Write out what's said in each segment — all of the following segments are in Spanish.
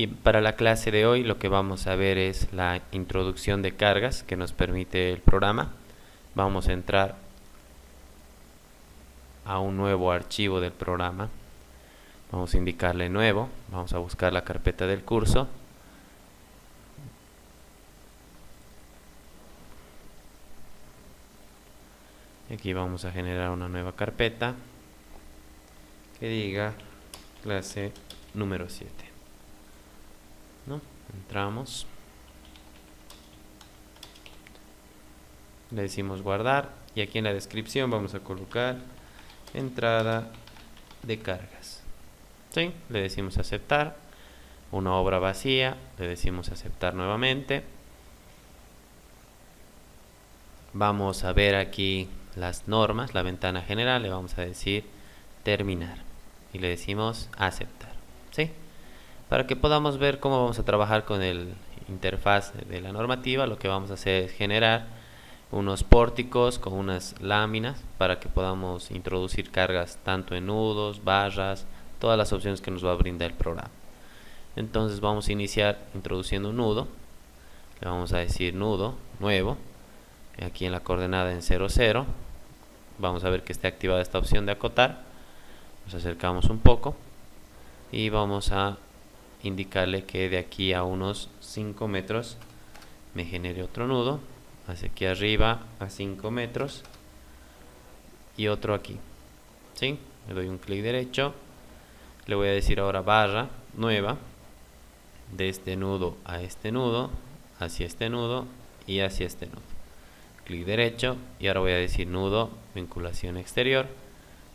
Bien, para la clase de hoy lo que vamos a ver es la introducción de cargas que nos permite el programa. Vamos a entrar a un nuevo archivo del programa. Vamos a indicarle nuevo. Vamos a buscar la carpeta del curso. Aquí vamos a generar una nueva carpeta que diga clase número 7. ¿No? Entramos. Le decimos guardar y aquí en la descripción vamos a colocar entrada de cargas. ¿Sí? Le decimos aceptar. Una obra vacía, le decimos aceptar nuevamente. Vamos a ver aquí las normas, la ventana general, le vamos a decir terminar y le decimos aceptar. ¿Sí? Para que podamos ver cómo vamos a trabajar con el interfaz de la normativa, lo que vamos a hacer es generar unos pórticos con unas láminas para que podamos introducir cargas tanto en nudos, barras, todas las opciones que nos va a brindar el programa. Entonces vamos a iniciar introduciendo un nudo, le vamos a decir nudo nuevo, aquí en la coordenada en 0, 0, vamos a ver que esté activada esta opción de acotar, nos acercamos un poco y vamos a indicarle que de aquí a unos 5 metros me genere otro nudo, hacia aquí arriba a 5 metros y otro aquí. ¿Sí? Le doy un clic derecho, le voy a decir ahora barra nueva, de este nudo a este nudo, hacia este nudo y hacia este nudo. Clic derecho y ahora voy a decir nudo, vinculación exterior.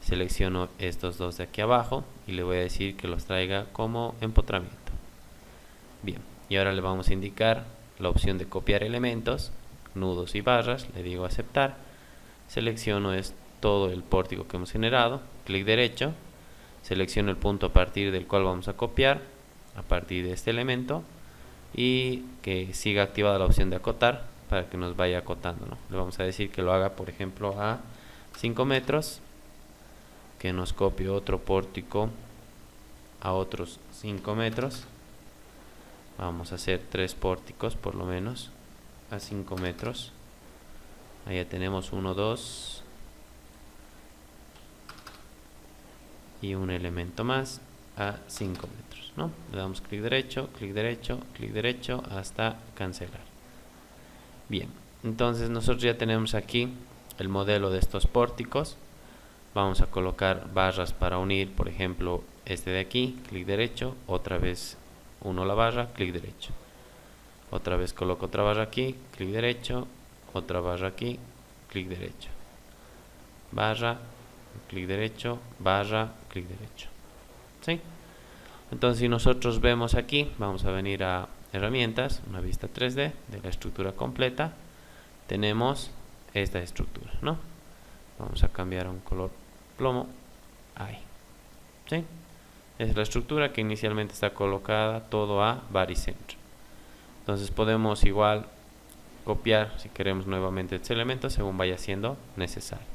Selecciono estos dos de aquí abajo y le voy a decir que los traiga como empotramiento. Bien, y ahora le vamos a indicar la opción de copiar elementos, nudos y barras, le digo aceptar. Selecciono todo el pórtico que hemos generado, clic derecho, selecciono el punto a partir del cual vamos a copiar, a partir de este elemento, y que siga activada la opción de acotar para que nos vaya acotando, ¿no? Le vamos a decir que lo haga, por ejemplo, a 5 metros, que nos copie otro pórtico a otros 5 metros. Vamos a hacer 3 pórticos por lo menos a 5 metros. Ahí ya tenemos 1, 2 y un elemento más a 5 metros, ¿no? Le damos clic derecho, clic derecho, clic derecho hasta cancelar. Bien, entonces nosotros ya tenemos aquí el modelo de estos pórticos. Vamos a colocar barras para unir, por ejemplo, este de aquí, clic derecho, otra vez uno la barra, clic derecho. Otra vez coloco otra barra aquí, clic derecho, otra barra aquí, clic derecho. Barra, clic derecho, barra, clic derecho. ¿Sí? Entonces si nosotros vemos aquí, vamos a venir a herramientas, una vista 3D de la estructura completa, tenemos esta estructura, ¿no? Vamos a cambiar a un color plomo, ahí. ¿Sí? Es la estructura que inicialmente está colocada todo a baricentro. Entonces podemos igual copiar si queremos nuevamente este elemento según vaya siendo necesario.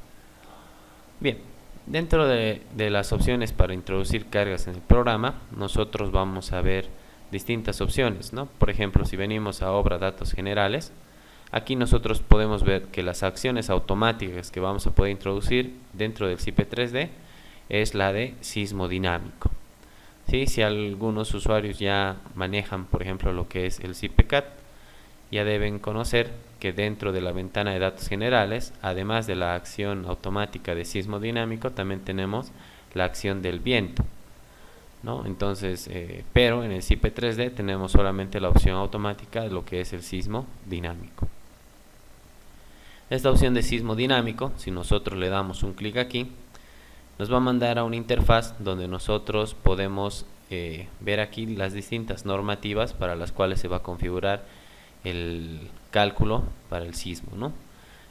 Bien, dentro de las opciones para introducir cargas en el programa, nosotros vamos a ver distintas opciones, ¿no? Por ejemplo, si venimos a obra datos generales, aquí nosotros podemos ver que las acciones automáticas que vamos a poder introducir dentro del SIPE 3D es la de sismo dinámico. ¿Sí? Si algunos usuarios ya manejan, por ejemplo, lo que es el SIPECAD, ya deben conocer que dentro de la ventana de datos generales, además de la acción automática de sismo dinámico, también tenemos la acción del viento, ¿no? Entonces, pero en el SIPE 3D tenemos solamente la opción automática de lo que es el sismo dinámico. Esta opción de sismo dinámico, si nosotros le damos un clic aquí, nos va a mandar a una interfaz donde nosotros podemos ver aquí las distintas normativas para las cuales se va a configurar el cálculo para el sismo, ¿no?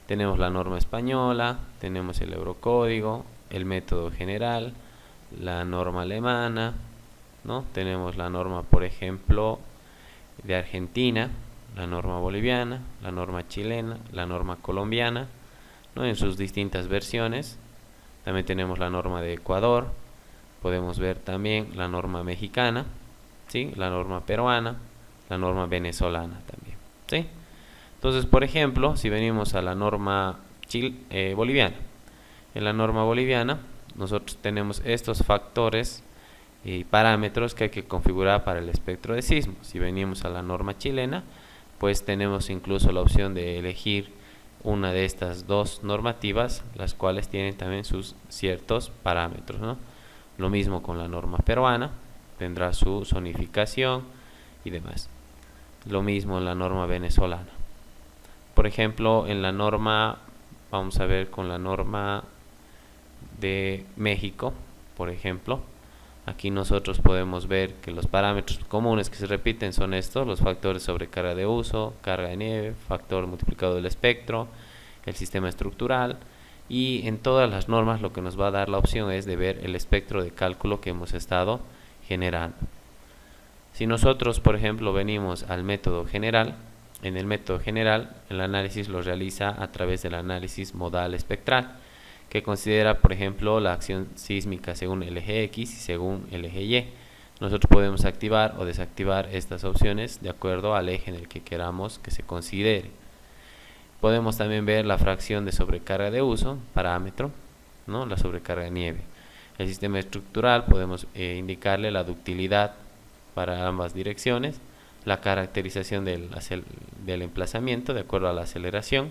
Tenemos la norma española, tenemos el eurocódigo, el método general, la norma alemana, ¿no? Tenemos la norma, por ejemplo, de Argentina, la norma boliviana, la norma chilena, la norma colombiana, ¿no? En sus distintas versiones. También tenemos la norma de Ecuador, podemos ver también la norma mexicana, ¿sí? La norma peruana, la norma venezolana también, ¿sí? Entonces, por ejemplo, si venimos a la norma boliviana, en la norma boliviana nosotros tenemos estos factores y parámetros que hay que configurar para el espectro de sismo. Si venimos a la norma chilena, pues tenemos incluso la opción de elegir una de estas dos normativas, las cuales tienen también sus ciertos parámetros, ¿no? Lo mismo con la norma peruana, tendrá su zonificación y demás. Lo mismo en la norma venezolana. Por ejemplo, en la norma, vamos a ver con la norma de México, por ejemplo, aquí nosotros podemos ver que los parámetros comunes que se repiten son estos: los factores sobre carga de uso, carga de nieve, factor multiplicado del espectro, el sistema estructural, y en todas las normas lo que nos va a dar la opción es de ver el espectro de cálculo que hemos estado generando. Si nosotros, por ejemplo, venimos al método general, en el método general el análisis lo realiza a través del análisis modal espectral, que considera, por ejemplo, la acción sísmica según el eje X y según el eje Y. Nosotros podemos activar o desactivar estas opciones de acuerdo al eje en el que queramos que se considere. Podemos también ver la fracción de sobrecarga de uso, parámetro, ¿no? La sobrecarga de nieve. El sistema estructural podemos indicarle la ductilidad para ambas direcciones, la caracterización del emplazamiento de acuerdo a la aceleración,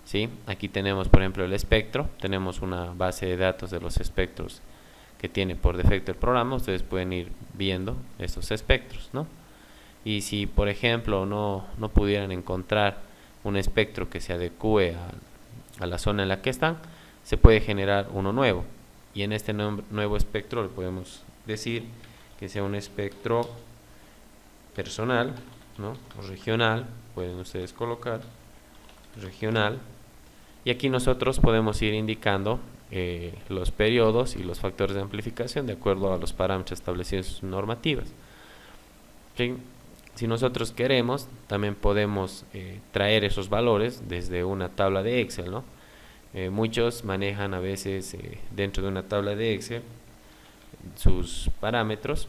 ¿sí? Aquí tenemos, por ejemplo, el espectro. Tenemos una base de datos de los espectros que tiene por defecto el programa. Ustedes pueden ir viendo estos espectros, ¿no? Y si, por ejemplo, no pudieran encontrar un espectro que se adecue a la zona en la que están, se puede generar uno nuevo. Y en este nuevo espectro le podemos decir que sea un espectro personal, ¿no? O regional, pueden ustedes colocar regional, y aquí nosotros podemos ir indicando los periodos y los factores de amplificación de acuerdo a los parámetros establecidos en sus normativas. ¿Okay? Si nosotros queremos, también podemos traer esos valores desde una tabla de Excel, ¿no? Muchos manejan a veces dentro de una tabla de Excel sus parámetros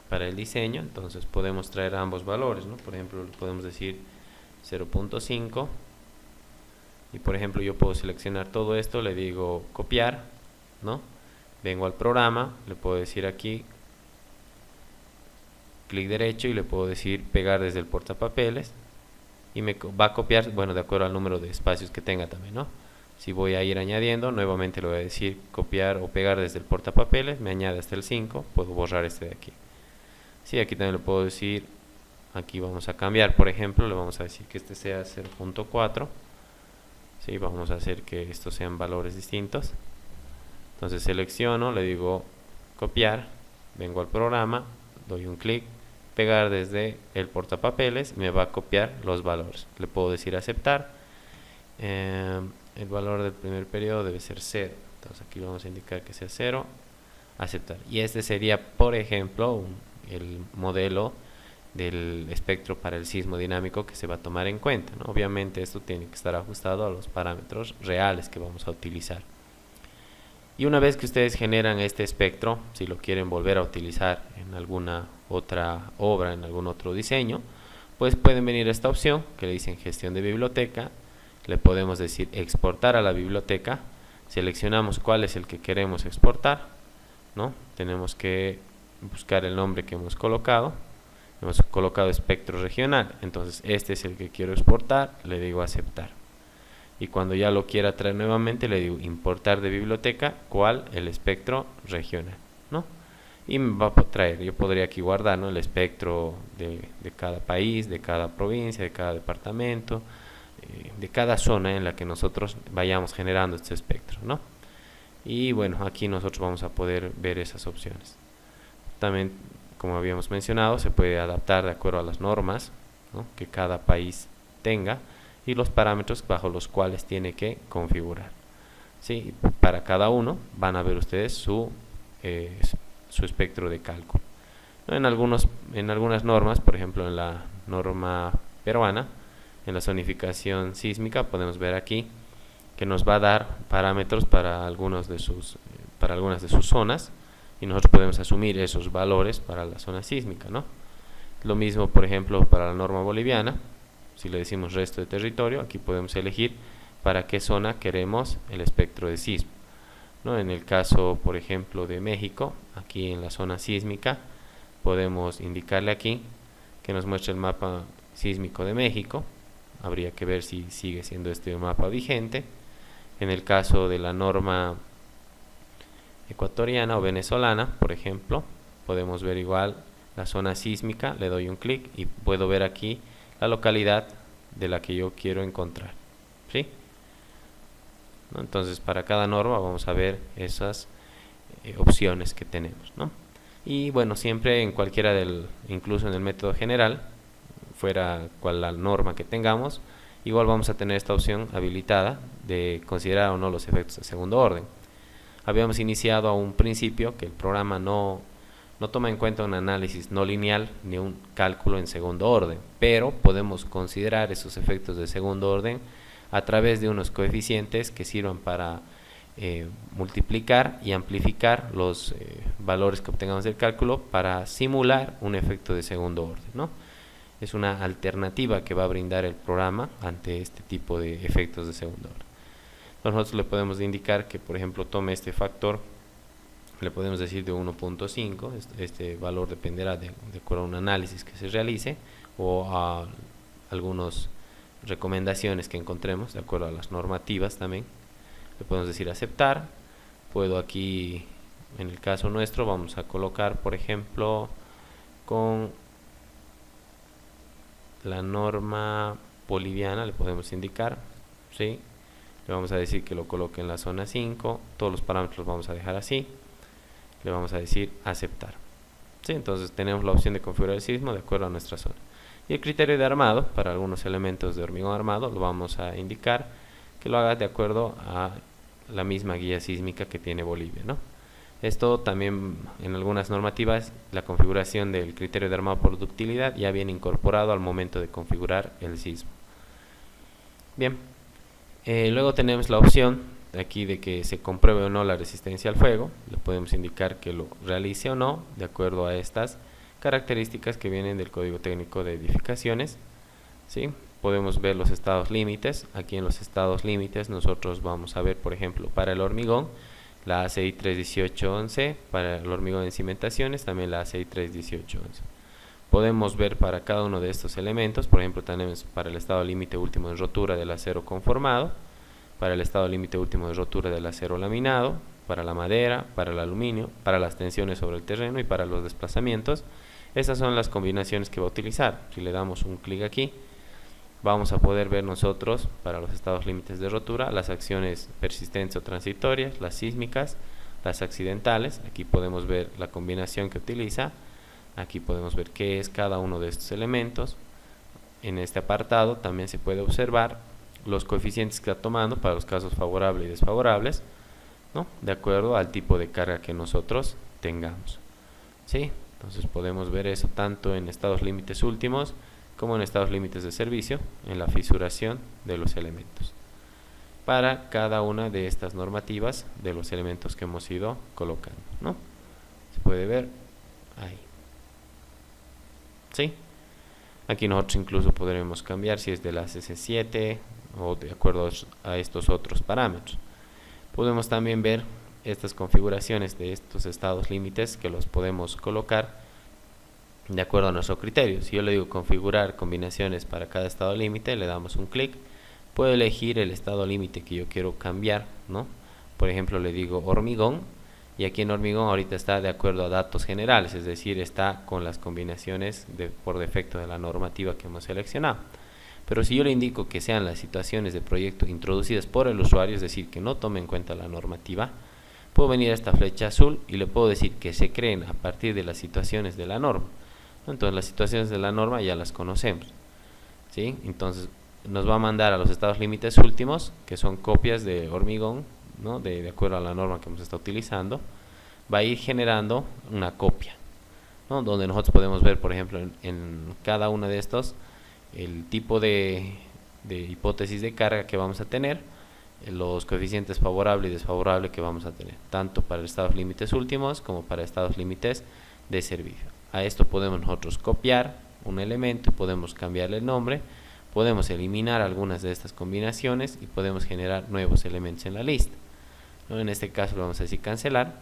para el diseño. Entonces podemos traer ambos valores, ¿no? Por ejemplo, podemos decir 0.5, y por ejemplo yo puedo seleccionar todo esto, le digo copiar, ¿no? Vengo al programa, le puedo decir aquí clic derecho y le puedo decir pegar desde el portapapeles, y me va a copiar, bueno, de acuerdo al número de espacios que tenga también, ¿no? Si voy a ir añadiendo, nuevamente le voy a decir copiar o pegar desde el portapapeles, me añade hasta el 5, puedo borrar este de aquí. Sí, aquí también le puedo decir, aquí vamos a cambiar, por ejemplo, le vamos a decir que este sea 0.4, sí, vamos a hacer que estos sean valores distintos. Entonces selecciono, le digo copiar, vengo al programa, doy un clic, pegar desde el portapapeles, me va a copiar los valores. Le puedo decir aceptar. El valor del primer periodo debe ser 0, entonces aquí vamos a indicar que sea 0, aceptar. Y este sería, por ejemplo, el modelo del espectro para el sismo dinámico que se va a tomar en cuenta, ¿no? Obviamente esto tiene que estar ajustado a los parámetros reales que vamos a utilizar. Y una vez que ustedes generan este espectro, si lo quieren volver a utilizar en alguna otra obra, en algún otro diseño, pues pueden venir a esta opción que le dicen gestión de biblioteca. Le podemos decir exportar a la biblioteca, seleccionamos cuál es el que queremos exportar, ¿no? Tenemos que buscar el nombre que hemos colocado espectro regional, entonces este es el que quiero exportar, le digo aceptar. Y cuando ya lo quiera traer nuevamente, le digo importar de biblioteca, el espectro regional, ¿no? Y me va a traer, yo podría aquí guardar, ¿no?, el espectro de cada país, de cada provincia, de cada departamento, de cada zona en la que nosotros vayamos generando este espectro, ¿no? Y bueno, aquí nosotros vamos a poder ver esas opciones. También, como habíamos mencionado, se puede adaptar de acuerdo a las normas, ¿no?, que cada país tenga y los parámetros bajo los cuales tiene que configurar. ¿Sí? Para cada uno van a ver ustedes su espectro de cálculo. En algunas normas, por ejemplo en la norma peruana, en la zonificación sísmica, podemos ver aquí que nos va a dar parámetros para algunas de sus zonas, y nosotros podemos asumir esos valores para la zona sísmica, ¿no? Lo mismo, por ejemplo, para la norma boliviana. Si le decimos resto de territorio, aquí podemos elegir para qué zona queremos el espectro de sismo, ¿no? En el caso, por ejemplo, de México, aquí en la zona sísmica, podemos indicarle aquí que nos muestre el mapa sísmico de México. Habría que ver si sigue siendo este mapa vigente. En el caso de la norma ecuatoriana o venezolana, por ejemplo, podemos ver igual la zona sísmica, le doy un clic y puedo ver aquí la localidad de la que yo quiero encontrar, ¿sí? ¿No? Entonces, para cada norma vamos a ver esas opciones que tenemos, ¿no? Y bueno, siempre en cualquiera incluso en el método general, fuera cual la norma que tengamos, igual vamos a tener esta opción habilitada de considerar o no los efectos de segundo orden. Habíamos iniciado a un principio que el programa no toma en cuenta un análisis no lineal ni un cálculo en segundo orden, pero podemos considerar esos efectos de segundo orden a través de unos coeficientes que sirvan para multiplicar y amplificar los valores que obtengamos del cálculo para simular un efecto de segundo orden, ¿no? Es una alternativa que va a brindar el programa ante este tipo de efectos de segundo orden. Nosotros le podemos indicar que, por ejemplo, tome este factor, le podemos decir de 1.5, este valor dependerá de acuerdo a un análisis que se realice o a algunas recomendaciones que encontremos, de acuerdo a las normativas también. Le podemos decir aceptar. Puedo aquí, en el caso nuestro, vamos a colocar, por ejemplo, con la norma boliviana, le podemos indicar, ¿sí? Le vamos a decir que lo coloque en la zona 5, todos los parámetros los vamos a dejar así, le vamos a decir aceptar, ¿sí? Entonces tenemos la opción de configurar el sismo de acuerdo a nuestra zona. Y el criterio de armado, para algunos elementos de hormigón armado, lo vamos a indicar que lo haga de acuerdo a la misma guía sísmica que tiene Bolivia, ¿no? Esto también en algunas normativas, la configuración del criterio de armado por ductilidad ya viene incorporado al momento de configurar el sismo. Bien, luego tenemos la opción aquí de que se compruebe o no la resistencia al fuego. Le podemos indicar que lo realice o no de acuerdo a estas características que vienen del Código Técnico de Edificaciones, ¿sí? Podemos ver los estados límites. Aquí en los estados límites nosotros vamos a ver, por ejemplo, para el hormigón, la ACI 31811, para el hormigón en cimentaciones, también la ACI 31811. Podemos ver para cada uno de estos elementos, por ejemplo, tenemos para el estado límite último de rotura del acero conformado, para el estado límite último de rotura del acero laminado, para la madera, para el aluminio, para las tensiones sobre el terreno y para los desplazamientos. Estas son las combinaciones que va a utilizar. Si le damos un clic aquí, vamos a poder ver nosotros para los estados límites de rotura las acciones persistentes o transitorias, las sísmicas, las accidentales. Aquí podemos ver la combinación que utiliza. Aquí podemos ver qué es cada uno de estos elementos. En este apartado también se puede observar los coeficientes que está tomando para los casos favorables y desfavorables, ¿no? De acuerdo al tipo de carga que nosotros tengamos, ¿sí? Entonces podemos ver eso tanto en estados límites últimos como en estados límites de servicio, en la fisuración de los elementos para cada una de estas normativas de los elementos que hemos ido colocando, ¿no? Se puede ver ahí, ¿sí? Aquí nosotros incluso podremos cambiar si es de la CC7 o de acuerdo a estos otros parámetros. Podemos también ver estas configuraciones de estos estados límites que los podemos colocar de acuerdo a nuestro criterio. Si yo le digo configurar combinaciones para cada estado límite, le damos un clic, puedo elegir el estado límite que yo quiero cambiar, ¿no? Por ejemplo, le digo hormigón, y aquí en hormigón ahorita está de acuerdo a datos generales, es decir, está con las combinaciones por defecto de la normativa que hemos seleccionado. Pero si yo le indico que sean las situaciones de proyecto introducidas por el usuario, es decir, que no tome en cuenta la normativa, puedo venir a esta flecha azul y le puedo decir que se creen a partir de las situaciones de la norma. Entonces las situaciones de la norma ya las conocemos, ¿sí? Entonces nos va a mandar a los estados límites últimos, que son copias de hormigón, ¿no? De acuerdo a la norma que hemos estado utilizando. Va a ir generando una copia, ¿no? Donde nosotros podemos ver, por ejemplo, en cada uno de estos el tipo de hipótesis de carga que vamos a tener, los coeficientes favorable y desfavorable que vamos a tener, tanto para estados límites últimos como para estados límites de servicio. A esto podemos nosotros copiar un elemento y podemos cambiarle el nombre, podemos eliminar algunas de estas combinaciones y podemos generar nuevos elementos en la lista, ¿no? En este caso lo vamos a decir cancelar.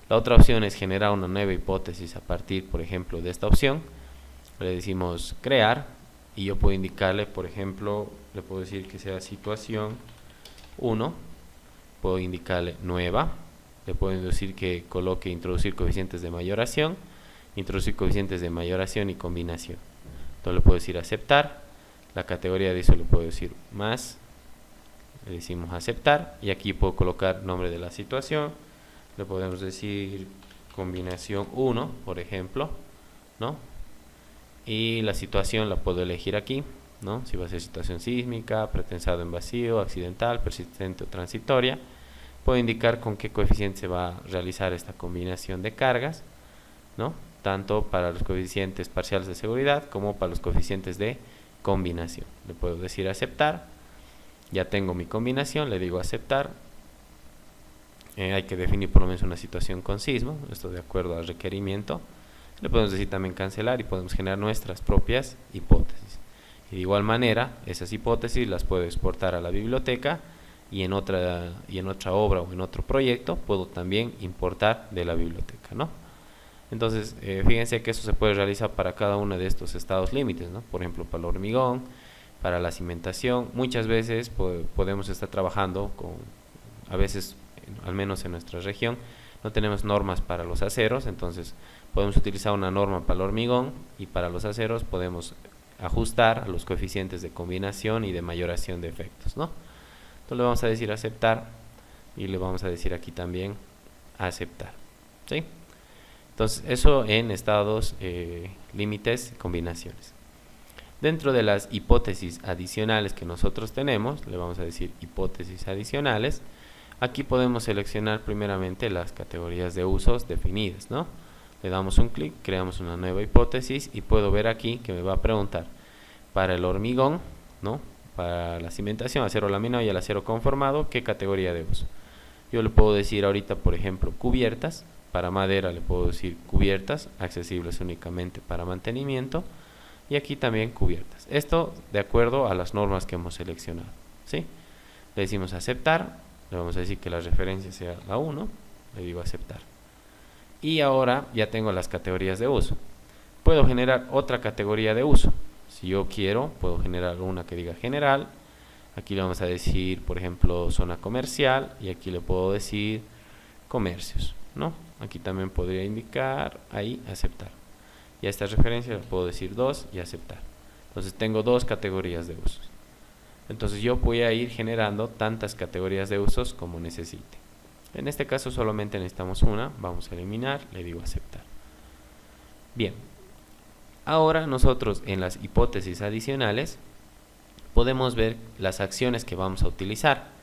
La otra opción es generar una nueva hipótesis a partir, por ejemplo, de esta opción. Le decimos crear y yo puedo indicarle, por ejemplo, le puedo decir que sea situación 1, puedo indicarle nueva, le puedo decir que coloque introducir coeficientes de mayoración, introducir coeficientes de mayoración y combinación. Entonces le puedo decir aceptar, la categoría de eso le puedo decir más, le decimos aceptar y aquí puedo colocar nombre de la situación, le podemos decir combinación 1, por ejemplo, ¿no? Y la situación la puedo elegir aquí, ¿no? Si va a ser situación sísmica, pretensado en vacío, accidental, persistente o transitoria. Puedo indicar con qué coeficiente se va a realizar esta combinación de cargas, ¿no? Tanto para los coeficientes parciales de seguridad como para los coeficientes de combinación. Le puedo decir aceptar, ya tengo mi combinación, le digo aceptar. Hay que definir por lo menos una situación con sismo, esto de acuerdo al requerimiento. Le podemos decir también cancelar y podemos generar nuestras propias hipótesis. Y de igual manera, esas hipótesis las puedo exportar a la biblioteca y en otra obra o en otro proyecto puedo también importar de la biblioteca, ¿no? Entonces, fíjense que eso se puede realizar para cada uno de estos estados límites, ¿no? Por ejemplo, para el hormigón, para la cimentación. Muchas veces podemos estar trabajando con, a veces, al menos en nuestra región, no tenemos normas para los aceros, entonces podemos utilizar una norma para el hormigón y para los aceros podemos ajustar a los coeficientes de combinación y de mayoración de efectos, ¿no? Entonces le vamos a decir aceptar y le vamos a decir aquí también aceptar, ¿sí? Entonces eso en estados límites y combinaciones. Dentro de las hipótesis adicionales que nosotros tenemos, le vamos a decir hipótesis adicionales. Aquí podemos seleccionar primeramente las categorías de usos definidas, ¿no? Le damos un clic, creamos una nueva hipótesis y puedo ver aquí que me va a preguntar para el hormigón, ¿no? Para la cimentación, acero laminado y el acero conformado, ¿qué categoría de uso? Yo le puedo decir ahorita, por ejemplo, cubiertas. Para madera le puedo decir cubiertas, accesibles únicamente para mantenimiento. Y aquí también cubiertas. Esto de acuerdo a las normas que hemos seleccionado, ¿sí? Le decimos aceptar, le vamos a decir que la referencia sea la 1, le digo aceptar. Y ahora ya tengo las categorías de uso. Puedo generar otra categoría de uso. Si yo quiero, puedo generar una que diga general. Aquí le vamos a decir, por ejemplo, zona comercial. Y aquí le puedo decir comercios, ¿no? Aquí también podría indicar ahí aceptar. Y a esta referencia le puedo decir 2 y aceptar. Entonces tengo dos categorías de usos. Entonces yo voy a ir generando tantas categorías de usos como necesite. En este caso solamente necesitamos una, vamos a eliminar, le digo aceptar. Bien, ahora nosotros en las hipótesis adicionales podemos ver las acciones que vamos a utilizar.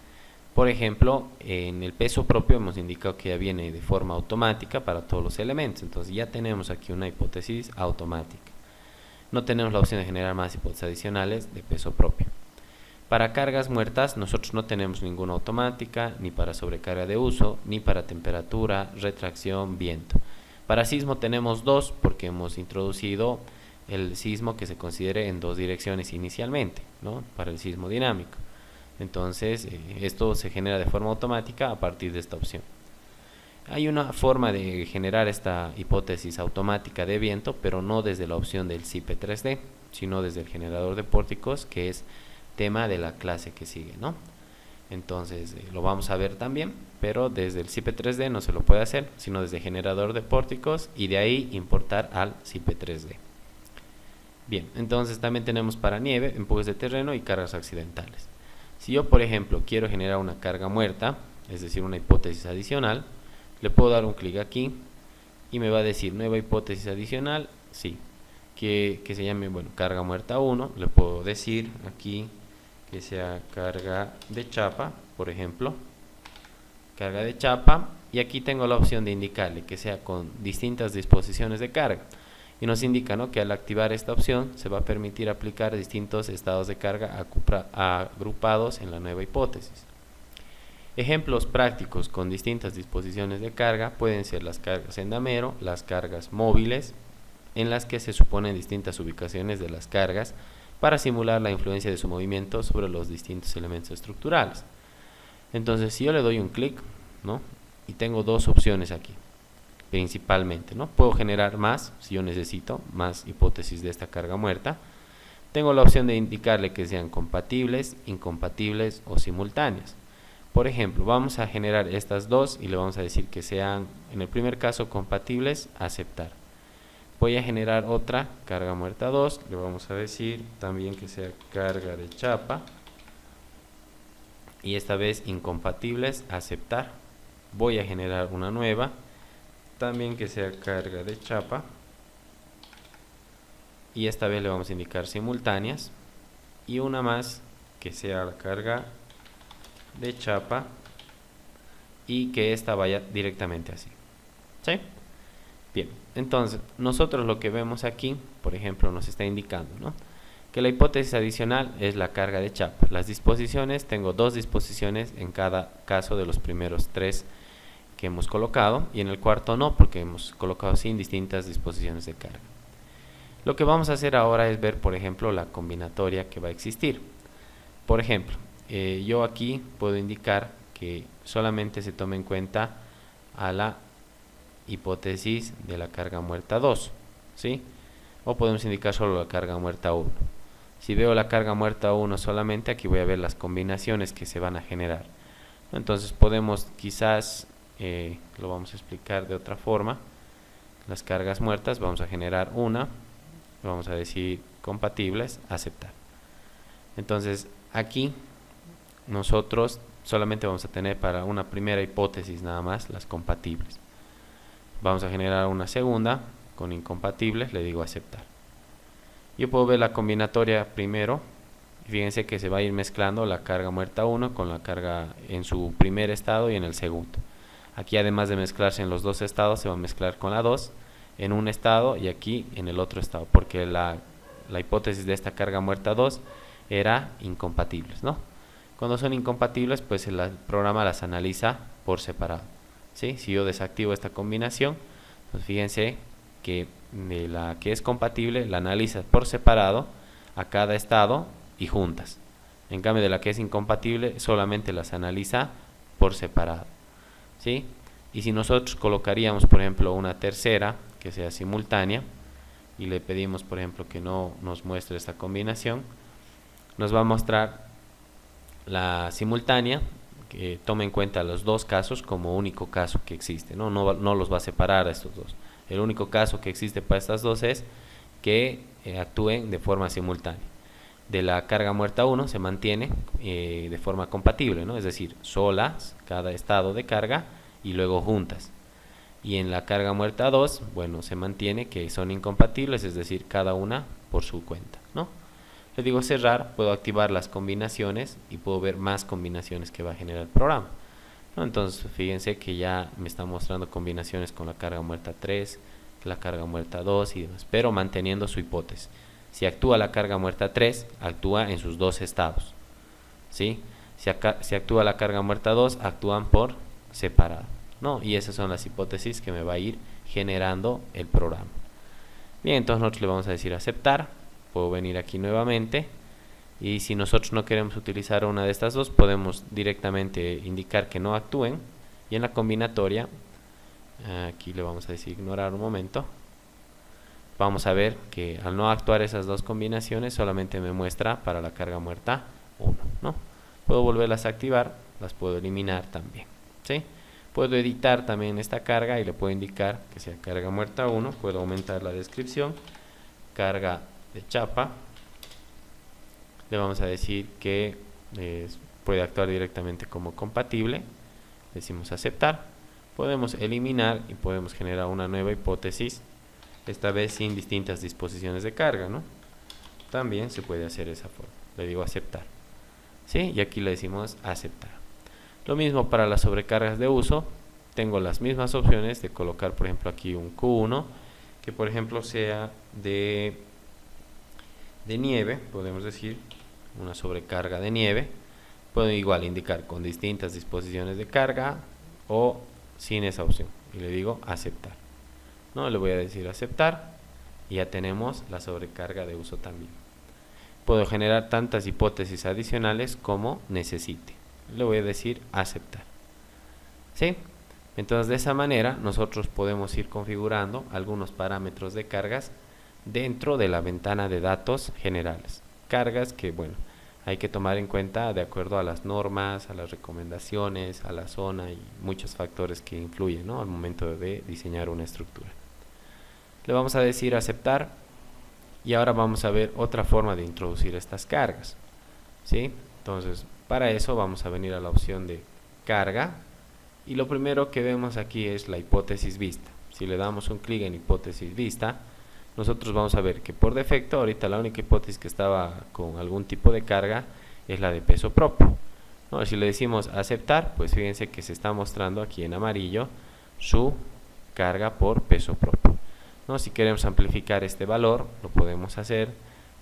Por ejemplo, en el peso propio hemos indicado que ya viene de forma automática para todos los elementos, entonces ya tenemos aquí una hipótesis automática. No tenemos la opción de generar más hipótesis adicionales de peso propio. Para cargas muertas nosotros no tenemos ninguna automática, ni para sobrecarga de uso, ni para temperatura, retracción, viento. Para sismo tenemos dos porque hemos introducido el sismo que se considere en dos direcciones inicialmente, ¿no? Para el sismo dinámico. Entonces esto se genera de forma automática a partir de esta opción. Hay una forma de generar esta hipótesis automática de viento, pero no desde la opción del SIPE 3D, sino desde el generador de pórticos, que es tema de la clase que sigue, ¿no? Entonces lo vamos a ver también, pero desde el SIPE 3D no se lo puede hacer, sino desde generador de pórticos y de ahí importar al SIPE 3D. Bien, entonces también tenemos para nieve, empujes de terreno y cargas accidentales. Si yo, por ejemplo, quiero generar una carga muerta, es decir, una hipótesis adicional, le puedo dar un clic aquí y me va a decir nueva hipótesis adicional, sí, que se llame, bueno, carga muerta 1, le puedo decir aquí que sea carga de chapa, por ejemplo, carga de chapa, y aquí tengo la opción de indicarle que sea con distintas disposiciones de carga. Y nos indica, ¿no?, que al activar esta opción se va a permitir aplicar distintos estados de carga agrupados en la nueva hipótesis. Ejemplos prácticos con distintas disposiciones de carga pueden ser las cargas en damero, las cargas móviles, en las que se suponen distintas ubicaciones de las cargas para simular la influencia de su movimiento sobre los distintos elementos estructurales. Entonces, si yo le doy un clic, ¿no? Y tengo dos opciones aquí, principalmente, ¿no? Puedo generar más, si yo necesito, más hipótesis de esta carga muerta. Tengo la opción de indicarle que sean compatibles, incompatibles o simultáneas. Por ejemplo, vamos a generar estas dos y le vamos a decir que sean, en el primer caso, compatibles, aceptar. Voy a generar otra, carga muerta 2, le vamos a decir también que sea carga de chapa. Y esta vez incompatibles, aceptar. Voy a generar una nueva, también que sea carga de chapa. Y esta vez le vamos a indicar simultáneas. Y una más, que sea la carga de chapa y que esta vaya directamente así. ¿Sí? Bien, entonces nosotros lo que vemos aquí, por ejemplo, nos está indicando, ¿no?, que la hipótesis adicional es la carga de chapa. Las disposiciones, tengo dos disposiciones en cada caso de los primeros tres que hemos colocado, y en el cuarto no, porque hemos colocado sin distintas disposiciones de carga. Lo que vamos a hacer ahora es ver, por ejemplo, la combinatoria que va a existir. Por ejemplo, yo aquí puedo indicar que solamente se tome en cuenta a la hipótesis de la carga muerta 2, ¿sí? O podemos indicar solo la carga muerta 1. Si veo la carga muerta 1 solamente, aquí voy a ver las combinaciones que se van a generar. Entonces podemos quizás, lo vamos a explicar de otra forma. Las cargas muertas, vamos a generar una, vamos a decir compatibles, aceptar. Entonces aquí nosotros solamente vamos a tener para una primera hipótesis nada más las compatibles. Vamos a generar una segunda con incompatibles, le digo aceptar. Yo puedo ver la combinatoria primero. Fíjense que se va a ir mezclando la carga muerta 1 con la carga en su primer estado y en el segundo. Aquí, además de mezclarse en los dos estados, se va a mezclar con la 2 en un estado y aquí en el otro estado, porque la hipótesis de esta carga muerta 2 era incompatibles, ¿no? Cuando son incompatibles, pues el programa las analiza por separado, ¿sí? Si yo desactivo esta combinación, pues fíjense que de la que es compatible la analiza por separado a cada estado y juntas. En cambio, de la que es incompatible solamente las analiza por separado, ¿sí? Y si nosotros colocaríamos, por ejemplo, una tercera que sea simultánea y le pedimos, por ejemplo, que no nos muestre esta combinación, nos va a mostrar la simultánea que tome en cuenta los dos casos como único caso que existe, ¿no? No los va a separar a estos dos. El único caso que existe para estas dos es que actúen de forma simultánea. De la carga muerta 1 se mantiene de forma compatible, ¿no? Es decir, solas cada estado de carga y luego juntas. Y en la carga muerta 2, bueno, se mantiene que son incompatibles, es decir, cada una por su cuenta, ¿no? Le digo cerrar, puedo activar las combinaciones y puedo ver más combinaciones que va a generar el programa, ¿no? Entonces fíjense que ya me está mostrando combinaciones con la carga muerta 3, la carga muerta 2 y demás, pero manteniendo su hipótesis. Si actúa la carga muerta 3, actúa en sus dos estados, ¿sí? Si actúa la carga muerta 2, actúan por separado, ¿no? Y esas son las hipótesis que me va a ir generando el programa. Bien, entonces nosotros le vamos a decir aceptar. Puedo venir aquí nuevamente y si nosotros no queremos utilizar una de estas dos, podemos directamente indicar que no actúen, y en la combinatoria, aquí le vamos a decir ignorar un momento, vamos a ver que al no actuar esas dos combinaciones solamente me muestra para la carga muerta 1, ¿no? Puedo volverlas a activar, las puedo eliminar también, ¿sí? Puedo editar también esta carga y le puedo indicar que sea carga muerta 1, puedo aumentar la descripción, carga de chapa, le vamos a decir que puede actuar directamente como compatible, decimos aceptar, podemos eliminar y podemos generar una nueva hipótesis, esta vez sin distintas disposiciones de carga, ¿no? También se puede hacer de esa forma, le digo aceptar, ¿sí? Y aquí le decimos aceptar. Lo mismo para las sobrecargas de uso, tengo las mismas opciones de colocar, por ejemplo, aquí un Q1, que por ejemplo sea de nieve, podemos decir una sobrecarga de nieve. Puedo igual indicar con distintas disposiciones de carga o sin esa opción. Y le digo aceptar. No, le voy a decir aceptar y ya tenemos la sobrecarga de uso también. Puedo generar tantas hipótesis adicionales como necesite. Le voy a decir aceptar. ¿Sí? Entonces de esa manera nosotros podemos ir configurando algunos parámetros de cargas dentro de la ventana de datos generales. Cargas que, bueno, hay que tomar en cuenta de acuerdo a las normas, a las recomendaciones, a la zona y muchos factores que influyen, ¿no?, al momento de diseñar una estructura. Le vamos a decir aceptar y ahora vamos a ver otra forma de introducir estas cargas. ¿Sí? Entonces, para eso vamos a venir a la opción de carga y lo primero que vemos aquí es la hipótesis vista. Si le damos un clic en hipótesis vista, nosotros vamos a ver que por defecto ahorita la única hipótesis que estaba con algún tipo de carga es la de peso propio, ¿no? Si le decimos aceptar, pues fíjense que se está mostrando aquí en amarillo su carga por peso propio, ¿no? Si queremos amplificar este valor, lo podemos hacer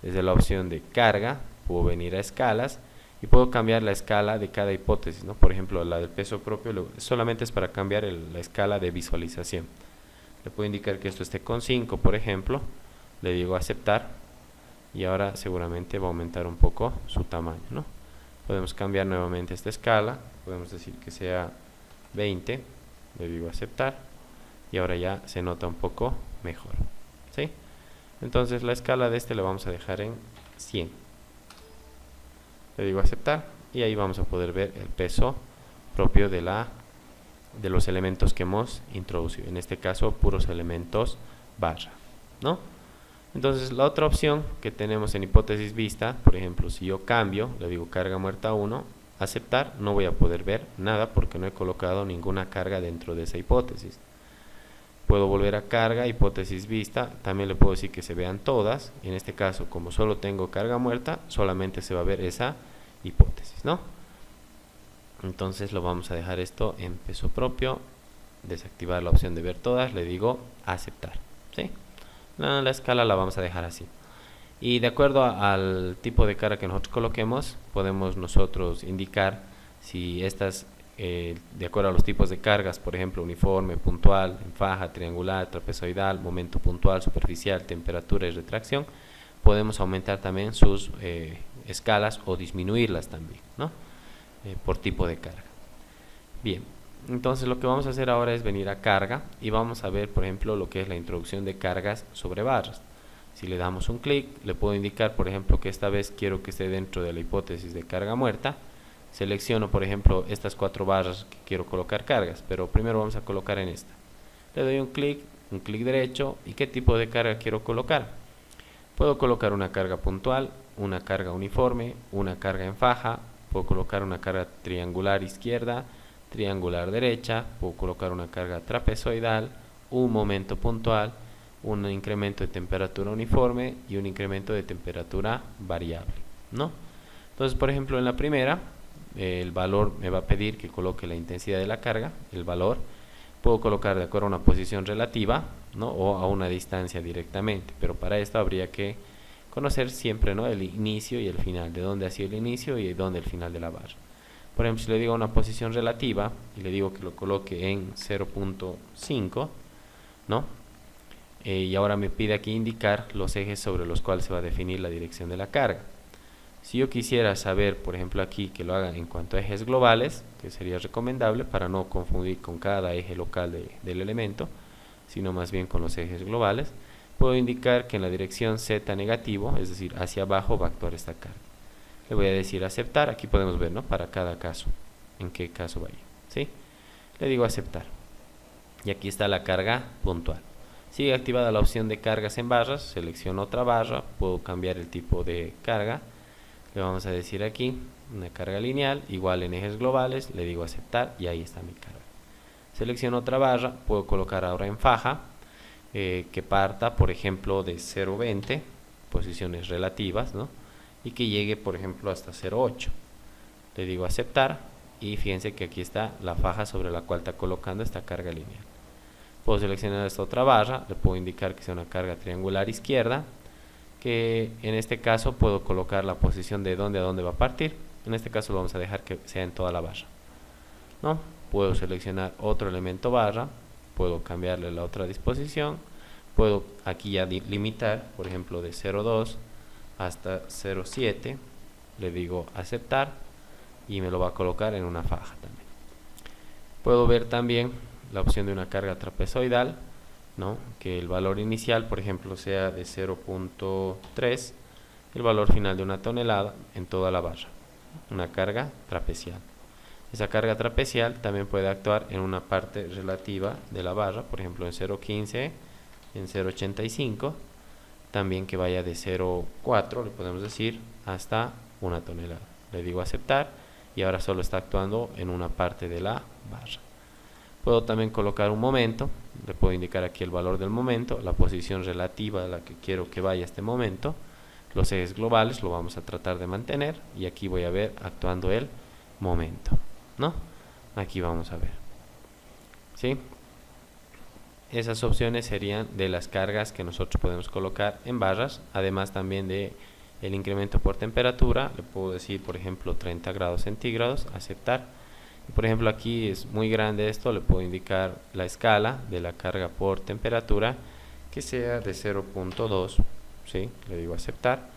desde la opción de carga. Puedo venir a escalas y puedo cambiar la escala de cada hipótesis, ¿no? Por ejemplo, la del peso propio solamente es para cambiar la escala de visualización. Le puedo indicar que esto esté con 5, por ejemplo. Le digo aceptar y ahora seguramente va a aumentar un poco su tamaño, ¿no? Podemos cambiar nuevamente esta escala. Podemos decir que sea 20. Le digo aceptar y ahora ya se nota un poco mejor. ¿Sí? Entonces la escala de este le vamos a dejar en 100. Le digo aceptar y ahí vamos a poder ver el peso propio de los elementos que hemos introducido, en este caso puros elementos barra, ¿no? Entonces la otra opción que tenemos en hipótesis vista, por ejemplo, si yo cambio, le digo carga muerta 1, aceptar, no voy a poder ver nada porque no he colocado ninguna carga dentro de esa hipótesis. Puedo volver a carga, hipótesis vista, también le puedo decir que se vean todas. En este caso, como solo tengo carga muerta, solamente se va a ver esa hipótesis, ¿no? Entonces lo vamos a dejar esto en peso propio, desactivar la opción de ver todas, le digo aceptar. ¿Sí? La escala la vamos a dejar así. Y de acuerdo al tipo de carga que nosotros coloquemos, podemos nosotros indicar si estas, de acuerdo a los tipos de cargas, por ejemplo, uniforme, puntual, en faja, triangular, trapezoidal, momento puntual, superficial, temperatura y retracción, podemos aumentar también sus escalas o disminuirlas también, ¿no? Por tipo de carga. Bien, entonces lo que vamos a hacer ahora es venir a carga y vamos a ver, por ejemplo, lo que es la introducción de cargas sobre barras. Si le damos un clic, le puedo indicar, por ejemplo, que esta vez quiero que esté dentro de la hipótesis de carga muerta. Selecciono, por ejemplo, estas 4 barras que quiero colocar cargas, pero primero vamos a colocar en esta. Le doy un clic derecho y qué tipo de carga quiero colocar. Puedo colocar una carga puntual, una carga uniforme, una carga en faja. Puedo colocar una carga triangular izquierda, triangular derecha, puedo colocar una carga trapezoidal, un momento puntual, un incremento de temperatura uniforme y un incremento de temperatura variable, ¿no? Entonces, por ejemplo, en la primera, el valor me va a pedir que coloque la intensidad de la carga, el valor. Puedo colocar de acuerdo a una posición relativa, ¿no?, o a una distancia directamente, pero para esto habría que conocer siempre, ¿no?, el inicio y el final, de dónde ha sido el inicio y de dónde el final de la barra. Por ejemplo, si le digo una posición relativa y le digo que lo coloque en 0.5, ¿no? Y ahora me pide aquí indicar los ejes sobre los cuales se va a definir la dirección de la carga. Si yo quisiera saber, por ejemplo, aquí que lo haga en cuanto a ejes globales, que sería recomendable para no confundir con cada eje local del elemento, sino más bien con los ejes globales, puedo indicar que en la dirección Z negativo, es decir, hacia abajo, va a actuar esta carga. Le voy a decir aceptar, aquí podemos ver, ¿no?, para cada caso, en qué caso vaya, ¿sí? Le digo aceptar. Y aquí está la carga puntual. Sigue activada la opción de cargas en barras, selecciono otra barra, puedo cambiar el tipo de carga. Le vamos a decir aquí, una carga lineal, igual en ejes globales, le digo aceptar y ahí está mi carga. Selecciono otra barra, puedo colocar ahora en faja, que parta, por ejemplo, de 0.20, posiciones relativas, ¿no?, y que llegue, por ejemplo, hasta 0.8. Le digo aceptar y fíjense que aquí está la faja sobre la cual está colocando esta carga lineal. Puedo seleccionar esta otra barra, le puedo indicar que sea una carga triangular izquierda, que en este caso puedo colocar la posición de dónde a dónde va a partir. En este caso lo vamos a dejar que sea en toda la barra, ¿no? Puedo seleccionar otro elemento barra, puedo cambiarle la otra disposición, puedo aquí ya limitar, por ejemplo de 0,2 hasta 0,7, le digo aceptar y me lo va a colocar en una faja también. Puedo ver también la opción de una carga trapezoidal, ¿no? Que el valor inicial, por ejemplo, sea de 0,3, el valor final de 1 tonelada en toda la barra, una carga trapecial. Esa carga trapecial también puede actuar en una parte relativa de la barra, por ejemplo en 0,15, en 0,85, también que vaya de 0,4, le podemos decir, hasta 1 tonelada. Le digo aceptar y ahora solo está actuando en una parte de la barra. Puedo también colocar un momento, le puedo indicar aquí el valor del momento, la posición relativa a la que quiero que vaya este momento, los ejes globales lo vamos a tratar de mantener y aquí voy a ver actuando el momento, ¿no? Aquí vamos a ver, ¿sí? Esas opciones serían de las cargas que nosotros podemos colocar en barras, además también de el incremento por temperatura, le puedo decir por ejemplo 30 grados centígrados, aceptar. Y por ejemplo aquí es muy grande esto, le puedo indicar la escala de la carga por temperatura que sea de 0,2, ¿sí? Le digo aceptar.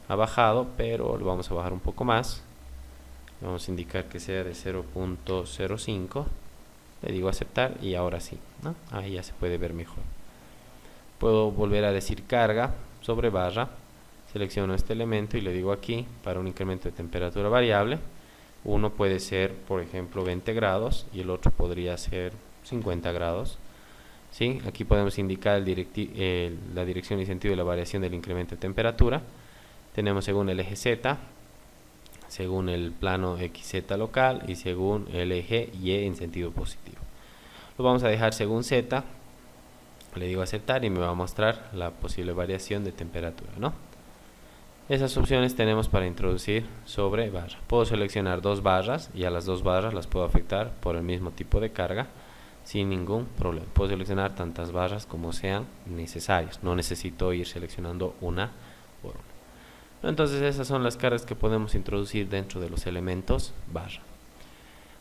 Ha bajado, pero lo vamos a bajar un poco más, vamos a indicar que sea de 0,05, le digo aceptar y ahora sí, ¿no? Ahí ya se puede ver mejor. Puedo volver a decir carga sobre barra, selecciono este elemento y le digo aquí para un incremento de temperatura variable. Uno puede ser por ejemplo 20 grados y el otro podría ser 50 grados, ¿sí? Aquí podemos indicar la dirección y sentido de la variación del incremento de temperatura. Tenemos según el eje Z, según el plano XZ local y según el eje Y en sentido positivo. Lo vamos a dejar según Z, le digo aceptar y me va a mostrar la posible variación de temperatura, ¿no? Esas opciones tenemos para introducir sobre barra. Puedo seleccionar dos barras y a las dos barras las puedo afectar por el mismo tipo de carga sin ningún problema. Puedo seleccionar tantas barras como sean necesarias. No necesito ir seleccionando una por una. Entonces esas son las cargas que podemos introducir dentro de los elementos barra.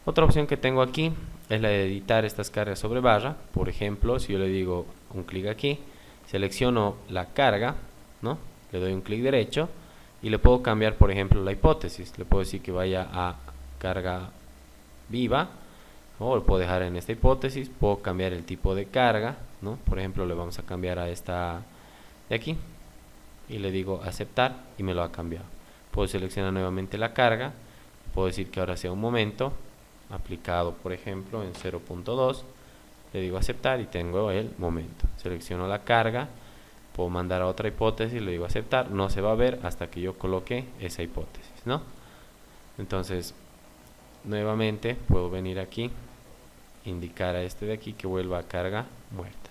Otra opción que tengo aquí es la de editar estas cargas sobre barra. Por ejemplo, si yo le digo un clic aquí, selecciono la carga, ¿no? Le doy un clic derecho y le puedo cambiar por ejemplo la hipótesis, le puedo decir que vaya a carga viva o lo puedo dejar en esta hipótesis, puedo cambiar el tipo de carga, ¿no? Por ejemplo le vamos a cambiar a esta de aquí y le digo aceptar y me lo ha cambiado. Puedo seleccionar nuevamente la carga, puedo decir que ahora sea un momento aplicado por ejemplo en 0,2, le digo aceptar y tengo el momento. Selecciono la carga, puedo mandar a otra hipótesis, le digo aceptar, no se va a ver hasta que yo coloque esa hipótesis, ¿no? Entonces nuevamente puedo venir aquí, indicar a este de aquí que vuelva a carga muerta,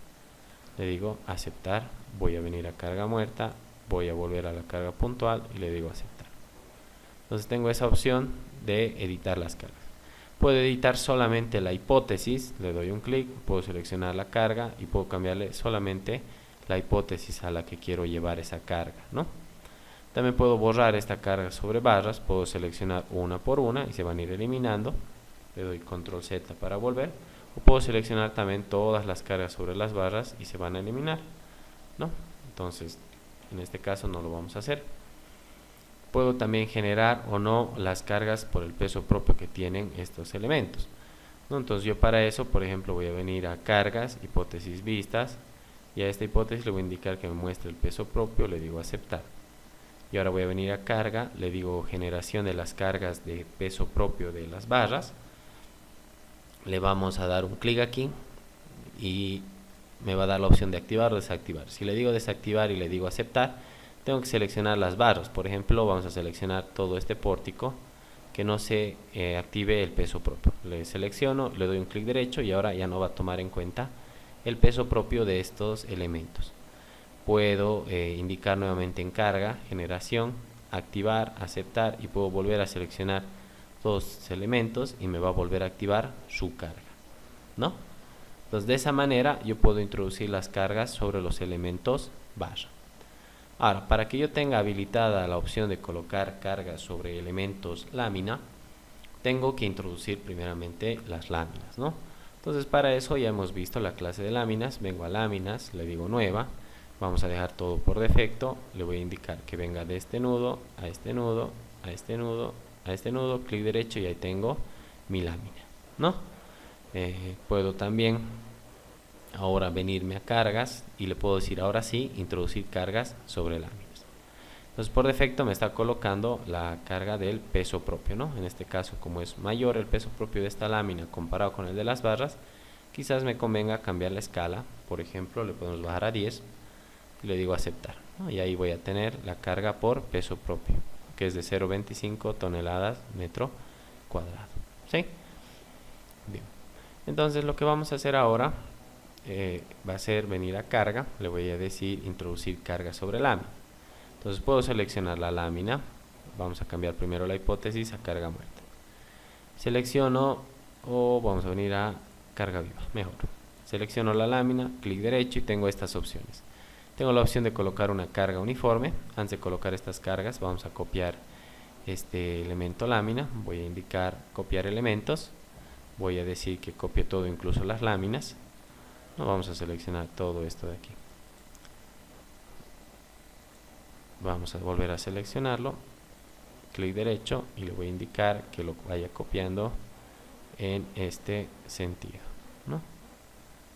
le digo aceptar, voy a venir a carga muerta, voy a volver a la carga puntual y le digo aceptar. Entonces tengo esa opción de editar las cargas. Puedo editar solamente la hipótesis, le doy un clic, puedo seleccionar la carga y puedo cambiarle solamente la hipótesis a la que quiero llevar esa carga, ¿no? También puedo borrar esta carga sobre barras, puedo seleccionar una por una y se van a ir eliminando, le doy control Z para volver, o puedo seleccionar también todas las cargas sobre las barras y se van a eliminar, ¿no? Entonces en este caso no lo vamos a hacer. Puedo también generar o no las cargas por el peso propio que tienen estos elementos, ¿no? Entonces yo para eso por ejemplo voy a venir a cargas, hipótesis vistas, y a esta hipótesis le voy a indicar que me muestre el peso propio, le digo aceptar. Y ahora voy a venir a carga, le digo generación de las cargas de peso propio de las barras. Le vamos a dar un clic aquí y me va a dar la opción de activar o desactivar. Si le digo desactivar y le digo aceptar, tengo que seleccionar las barras. Por ejemplo, vamos a seleccionar todo este pórtico, que no se active el peso propio. Le selecciono, le doy un clic derecho y ahora ya no va a tomar en cuenta el peso propio de estos elementos. Puedo indicar nuevamente en carga, generación, activar, aceptar y puedo volver a seleccionar dos elementos y me va a volver a activar su carga, ¿no? Entonces de esa manera yo puedo introducir las cargas sobre los elementos barra. Ahora, para que yo tenga habilitada la opción de colocar cargas sobre elementos lámina, tengo que introducir primeramente las láminas, ¿no? Entonces para eso ya hemos visto la clase de láminas. Vengo a láminas, le digo nueva, vamos a dejar todo por defecto, le voy a indicar que venga de este nudo, a este nudo, a este nudo, a este nudo, clic derecho y ahí tengo mi lámina, ¿no? Puedo también ahora venirme a cargas y le puedo decir ahora sí, introducir cargas sobre láminas. Entonces por defecto me está colocando la carga del peso propio, ¿no? En este caso, como es mayor el peso propio de esta lámina comparado con el de las barras, quizás me convenga cambiar la escala. Por ejemplo, le podemos bajar a 10 y le digo aceptar, ¿no? Y ahí voy a tener la carga por peso propio, que es de 0,25 toneladas metro cuadrado, ¿sí? Bien. Entonces lo que vamos a hacer ahora va a ser venir a carga, le voy a decir introducir carga sobre lámina. Entonces puedo seleccionar la lámina, vamos a cambiar primero la hipótesis a carga muerta. Selecciono, o vamos a venir a carga viva, mejor. Selecciono la lámina, clic derecho y tengo estas opciones. Tengo la opción de colocar una carga uniforme. Antes de colocar estas cargas vamos a copiar este elemento lámina, voy a indicar copiar elementos, voy a decir que copie todo, incluso las láminas. No, vamos a seleccionar todo esto de aquí. Vamos a volver a seleccionarlo, clic derecho y le voy a indicar que lo vaya copiando en este sentido, ¿no?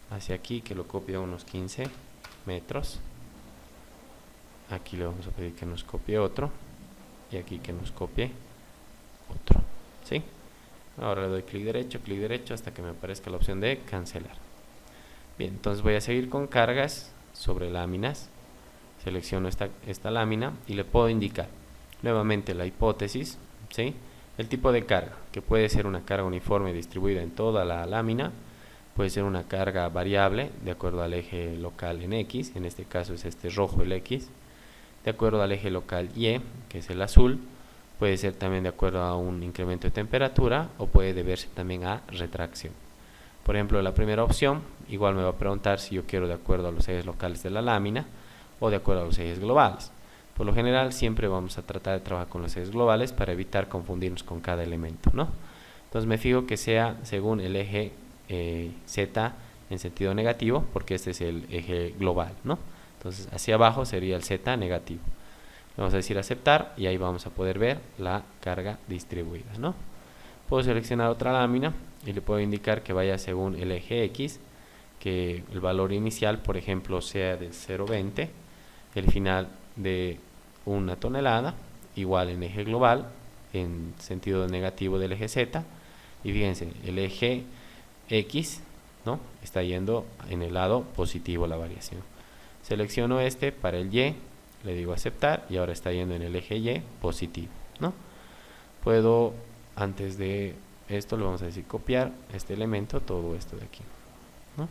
Hacia aquí, que lo copie a unos 15 metros. Aquí le vamos a pedir que nos copie otro y aquí que nos copie otro, ¿sí? Ahora le doy clic derecho hasta que me aparezca la opción de cancelar. Bien, entonces voy a seguir con cargas sobre láminas. Selecciono esta lámina y le puedo indicar nuevamente la hipótesis, ¿sí? El tipo de carga, que puede ser una carga uniforme distribuida en toda la lámina, puede ser una carga variable de acuerdo al eje local en X, en este caso es este rojo el X, de acuerdo al eje local Y, que es el azul, puede ser también de acuerdo a un incremento de temperatura o puede deberse también a retracción. Por ejemplo, la primera opción, igual me va a preguntar si yo quiero de acuerdo a los ejes locales de la lámina o de acuerdo a los ejes globales. Por lo general siempre vamos a tratar de trabajar con los ejes globales para evitar confundirnos con cada elemento, ¿no? Entonces me fijo que sea según el eje Z en sentido negativo, porque este es el eje global, ¿no? Entonces hacia abajo sería el Z negativo. Vamos a decir aceptar y ahí vamos a poder ver la carga distribuida, ¿no? Puedo seleccionar otra lámina y le puedo indicar que vaya según el eje X, que el valor inicial, por ejemplo, sea de 0,20, el final de 1 tonelada, igual en eje global, en sentido negativo del eje Z, y fíjense, el eje X, ¿no?, está yendo en el lado positivo la variación. Selecciono este para el Y, le digo aceptar, y ahora está yendo en el eje Y positivo, ¿no? Puedo, antes de esto, le vamos a decir copiar este elemento, todo esto de aquí, ¿no?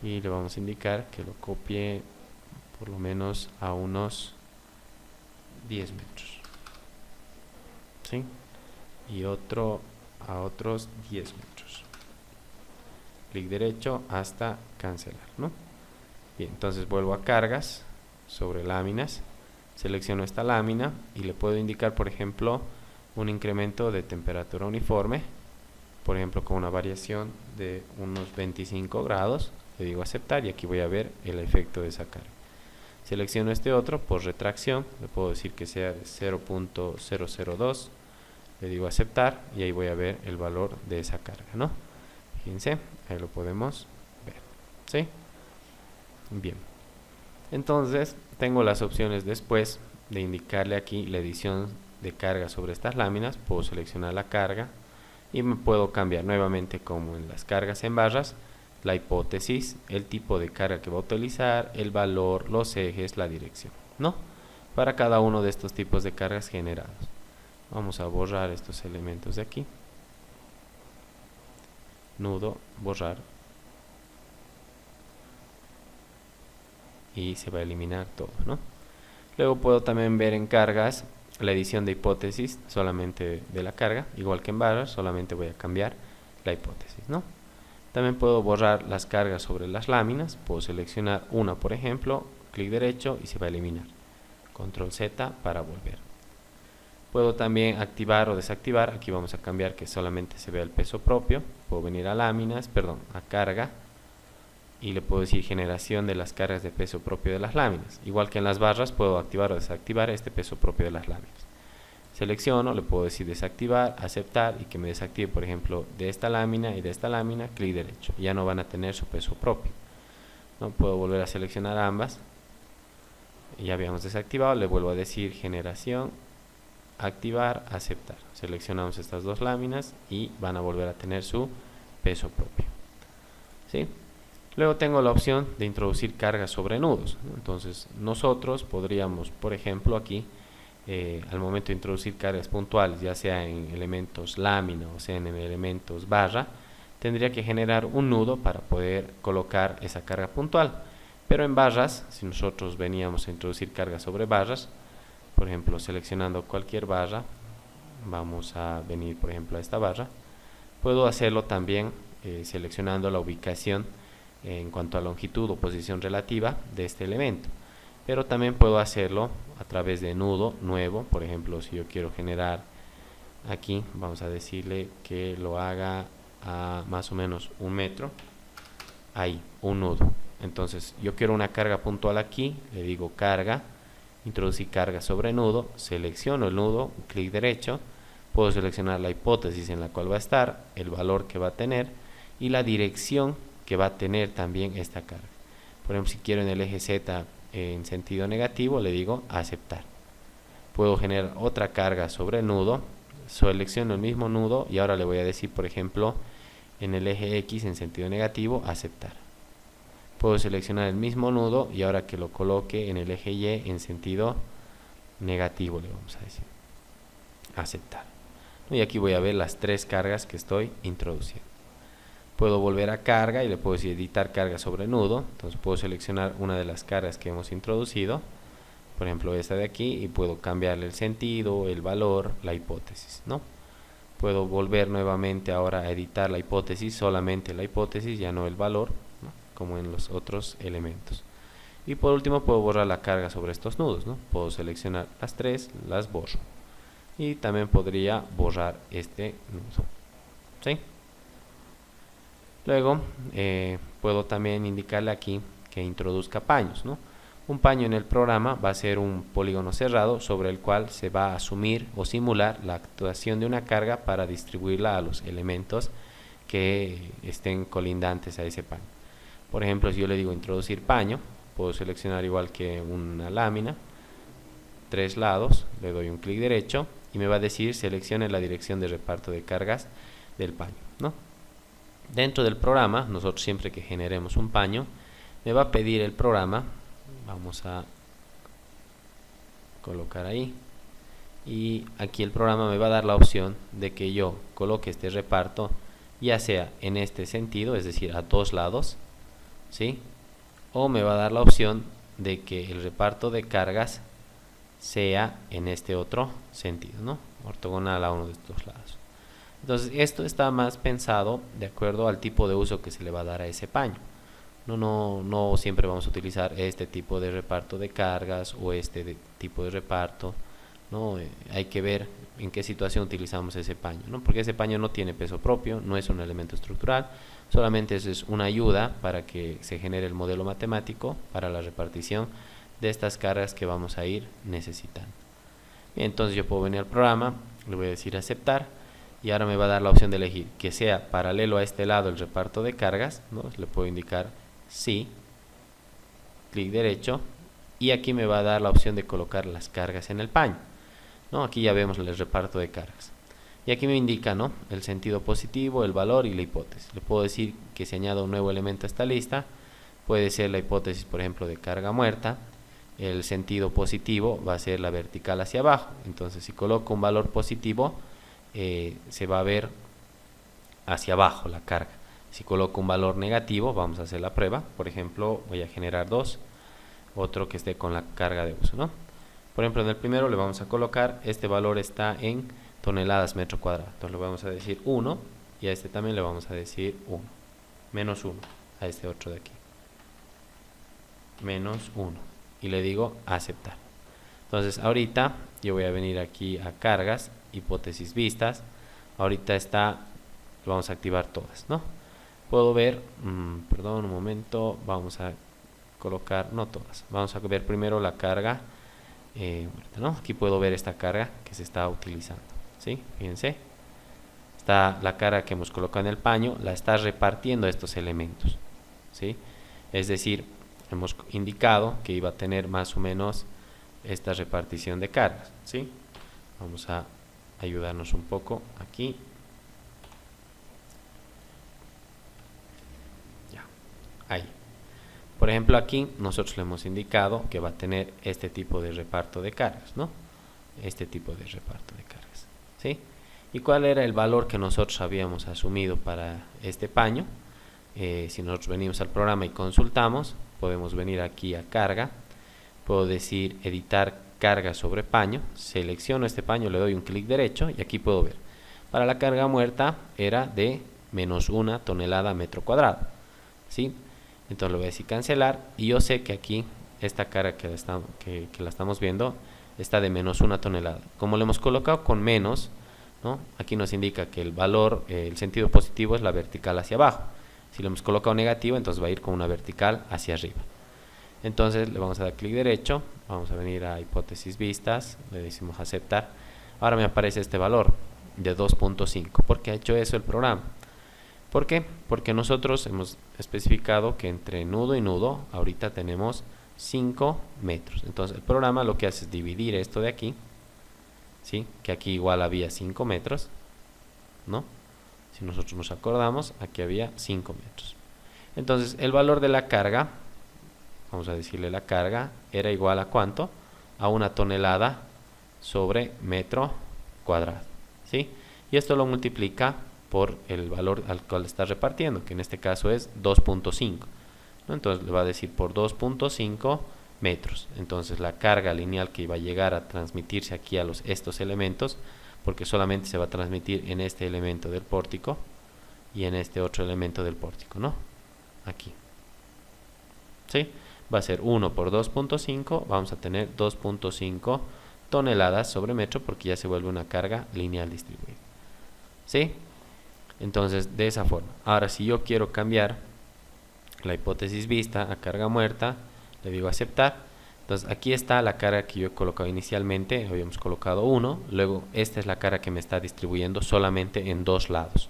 Y le vamos a indicar que lo copie por lo menos a unos 10 metros, ¿sí? Y otro a otros 10 metros. Clic derecho hasta cancelar, ¿no? Bien, entonces vuelvo a cargas sobre láminas, selecciono esta lámina y le puedo indicar, por ejemplo, un incremento de temperatura uniforme, por ejemplo con una variación de unos 25 grados, le digo aceptar y aquí voy a ver el efecto de esa carga. Selecciono este otro por retracción, le puedo decir que sea de 0.002, le digo aceptar y ahí voy a ver el valor de esa carga, ¿no? Fíjense, ahí lo podemos ver, ¿sí? Bien, entonces tengo las opciones después de indicarle aquí la edición de carga sobre estas láminas. Puedo seleccionar la carga y me puedo cambiar nuevamente, como en las cargas en barras, la hipótesis, el tipo de carga que va a utilizar, el valor, los ejes, la dirección, ¿no? Para cada uno de estos tipos de cargas generados. Vamos a borrar estos elementos de aquí. Nudo, borrar. Y se va a eliminar todo, ¿no? Luego puedo también ver en cargas la edición de hipótesis solamente de la carga, igual que en barras, solamente voy a cambiar la hipótesis, ¿no? También puedo borrar las cargas sobre las láminas, puedo seleccionar una, por ejemplo, clic derecho y se va a eliminar. Control Z para volver. Puedo también activar o desactivar. Aquí vamos a cambiar que solamente se vea el peso propio. Puedo venir a láminas, perdón, a carga, y le puedo decir generación de las cargas de peso propio de las láminas. Igual que en las barras, puedo activar o desactivar este peso propio de las láminas. Selecciono, le puedo decir desactivar, aceptar, y que me desactive, por ejemplo, de esta lámina y de esta lámina, clic derecho. Ya no van a tener su peso propio. ¿No? Puedo volver a seleccionar ambas. Ya habíamos desactivado, le vuelvo a decir generación, activar, aceptar. Seleccionamos estas dos láminas y van a volver a tener su peso propio. ¿Sí? Luego tengo la opción de introducir cargas sobre nudos. Entonces nosotros podríamos, por ejemplo, aquí al momento de introducir cargas puntuales, ya sea en elementos lámina o sea en elementos barra, tendría que generar un nudo para poder colocar esa carga puntual. Pero en barras, si nosotros veníamos a introducir cargas sobre barras, por ejemplo seleccionando cualquier barra, vamos a venir por ejemplo a esta barra, puedo hacerlo también seleccionando la ubicación en cuanto a longitud o posición relativa de este elemento, pero también puedo hacerlo a través de nudo nuevo. Por ejemplo, si yo quiero generar aquí, vamos a decirle que lo haga a más o menos 1 metro, ahí, un nudo. Entonces yo quiero una carga puntual aquí, le digo carga, introducir carga sobre nudo, selecciono el nudo, clic derecho, puedo seleccionar la hipótesis en la cual va a estar, el valor que va a tener y la dirección que va a tener también esta carga. Por ejemplo, si quiero en el eje Z en sentido negativo, le digo aceptar. Puedo generar otra carga sobre el nudo, selecciono el mismo nudo y ahora le voy a decir, por ejemplo, en el eje X en sentido negativo, aceptar. Puedo seleccionar el mismo nudo y ahora que lo coloque en el eje Y en sentido negativo, le vamos a decir aceptar. Y aquí voy a ver las 3 cargas que estoy introduciendo. Puedo volver a carga y le puedo decir editar carga sobre nudo. Entonces puedo seleccionar una de las cargas que hemos introducido, por ejemplo esta de aquí, y puedo cambiarle el sentido, el valor, la hipótesis, ¿no? Puedo volver nuevamente ahora a editar la hipótesis, solamente la hipótesis, ya no el valor, ¿no? Como en los otros elementos. Y por último puedo borrar la carga sobre estos nudos, ¿no? Puedo seleccionar las 3, las borro. Y también podría borrar este nudo. ¿Sí? Luego puedo también indicarle aquí que introduzca paños, ¿no? Un paño en el programa va a ser un polígono cerrado sobre el cual se va a asumir o simular la actuación de una carga para distribuirla a los elementos que estén colindantes a ese paño. Por ejemplo, si yo le digo introducir paño, puedo seleccionar igual que una lámina, 3 lados, le doy un clic derecho y me va a decir seleccione la dirección de reparto de cargas del paño, ¿no? Dentro del programa, nosotros siempre que generemos un paño, me va a pedir el programa, vamos a colocar ahí, y aquí el programa me va a dar la opción de que yo coloque este reparto ya sea en este sentido, es decir, a 2 lados, ¿sí? O me va a dar la opción de que el reparto de cargas sea en este otro sentido, ¿no? Ortogonal a uno de estos lados. Entonces esto está más pensado de acuerdo al tipo de uso que se le va a dar a ese paño. No siempre vamos a utilizar este tipo de reparto de cargas o tipo de reparto, ¿no? Hay que ver en qué situación utilizamos ese paño, ¿no? Porque ese paño no tiene peso propio, no es un elemento estructural, solamente es una ayuda para que se genere el modelo matemático para la repartición de estas cargas que vamos a ir necesitando. Bien, entonces yo puedo venir al programa, le voy a decir aceptar. Y ahora me va a dar la opción de elegir que sea paralelo a este lado el reparto de cargas, ¿no? Le puedo indicar sí, clic derecho, y aquí me va a dar la opción de colocar las cargas en el paño, ¿no? Aquí ya vemos el reparto de cargas. Y aquí me indica, ¿no?, el sentido positivo, el valor y la hipótesis. Le puedo decir que se añada un nuevo elemento a esta lista. Puede ser la hipótesis, por ejemplo, de carga muerta. El sentido positivo va a ser la vertical hacia abajo. Entonces, si coloco un valor positivo, se va a ver hacia abajo la carga. Si coloco un valor negativo, vamos a hacer la prueba. Por ejemplo, voy a generar 2, otro que esté con la carga de uso, ¿no? Por ejemplo, en el primero le vamos a colocar, este valor está en toneladas metro cuadrado. Entonces le vamos a decir 1 y a este también le vamos a decir 1. Menos 1 a este otro de aquí. Menos 1. y le digo aceptar. Entonces ahorita yo voy a venir aquí a cargas, hipótesis vistas. Ahorita está, vamos a activar todas, ¿no? Puedo ver, perdón, un momento, vamos a colocar, no todas, vamos a ver primero la carga, ¿no? Aquí puedo ver esta carga que se está utilizando, ¿sí? Fíjense, está la carga que hemos colocado en el paño, la está repartiendo estos elementos, ¿sí? Es decir, hemos indicado que iba a tener más o menos esta repartición de cargas, ¿sí? Vamos a ayudarnos un poco aquí. Ya, ahí. Por ejemplo, aquí nosotros le hemos indicado que va a tener este tipo de reparto de cargas, ¿no? Este tipo de reparto de cargas, ¿sí? ¿Y cuál era el valor que nosotros habíamos asumido para este paño? Si nosotros venimos al programa y consultamos, podemos venir aquí a carga, puedo decir editar carga sobre paño, selecciono este paño, le doy un clic derecho y aquí puedo ver. Para la carga muerta era de -1 tonelada metro cuadrado, ¿sí? Entonces le voy a decir cancelar y yo sé que aquí esta carga que la estamos viendo está de -1 tonelada. Como le hemos colocado con menos, ¿no? Aquí nos indica que el valor, el sentido positivo es la vertical hacia abajo. Si le hemos colocado negativo, entonces va a ir con una vertical hacia arriba. Entonces le vamos a dar clic derecho, vamos a venir a hipótesis vistas, le decimos aceptar. Ahora me aparece este valor de 2.5. ¿Por qué ha hecho eso el programa? ¿Por qué? Porque nosotros hemos especificado que entre nudo y nudo ahorita tenemos 5 metros. Entonces el programa lo que hace es dividir esto de aquí, ¿sí? Que aquí igual había 5 metros, ¿no? Si nosotros nos acordamos, aquí había 5 metros. Entonces el valor de la carga, vamos a decirle la carga, era igual a ¿cuánto? A 1 tonelada sobre metro cuadrado, ¿sí? Y esto lo multiplica por el valor al cual está repartiendo, que en este caso es 2.5, ¿no? Entonces le va a decir por 2.5 metros. Entonces la carga lineal que iba a llegar a transmitirse aquí a estos elementos, porque solamente se va a transmitir en este elemento del pórtico y en este otro elemento del pórtico, ¿no? Aquí, ¿sí? Va a ser 1 por 2.5, vamos a tener 2.5 toneladas sobre metro porque ya se vuelve una carga lineal distribuida, ¿sí? Entonces de esa forma. Ahora si yo quiero cambiar la hipótesis vista a carga muerta, le digo aceptar. Entonces aquí está la carga que yo he colocado inicialmente, habíamos colocado 1, luego esta es la carga que me está distribuyendo solamente en dos lados,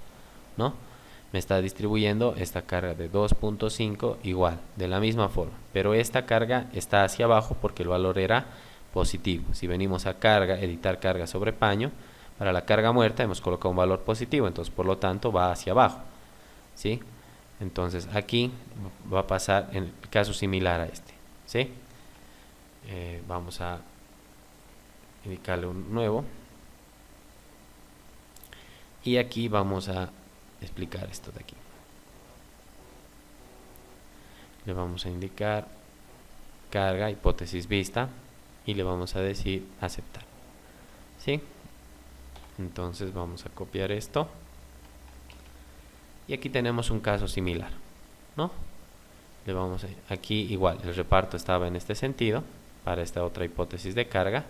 ¿no? Me está distribuyendo esta carga de 2.5 igual, de la misma forma, pero esta carga está hacia abajo porque el valor era positivo. Si venimos a carga, editar carga sobre paño, para la carga muerta hemos colocado un valor positivo, entonces por lo tanto va hacia abajo, ¿sí? Entonces aquí va a pasar en el caso similar a este, ¿sí? Vamos a indicarle un nuevo y aquí vamos a explicar esto de aquí. Le vamos a indicar carga, hipótesis vista y le vamos a decir aceptar, ¿sí? Entonces vamos a copiar esto y aquí tenemos un caso similar, ¿no? Le vamos a, aquí igual el reparto estaba en este sentido para esta otra hipótesis de carga,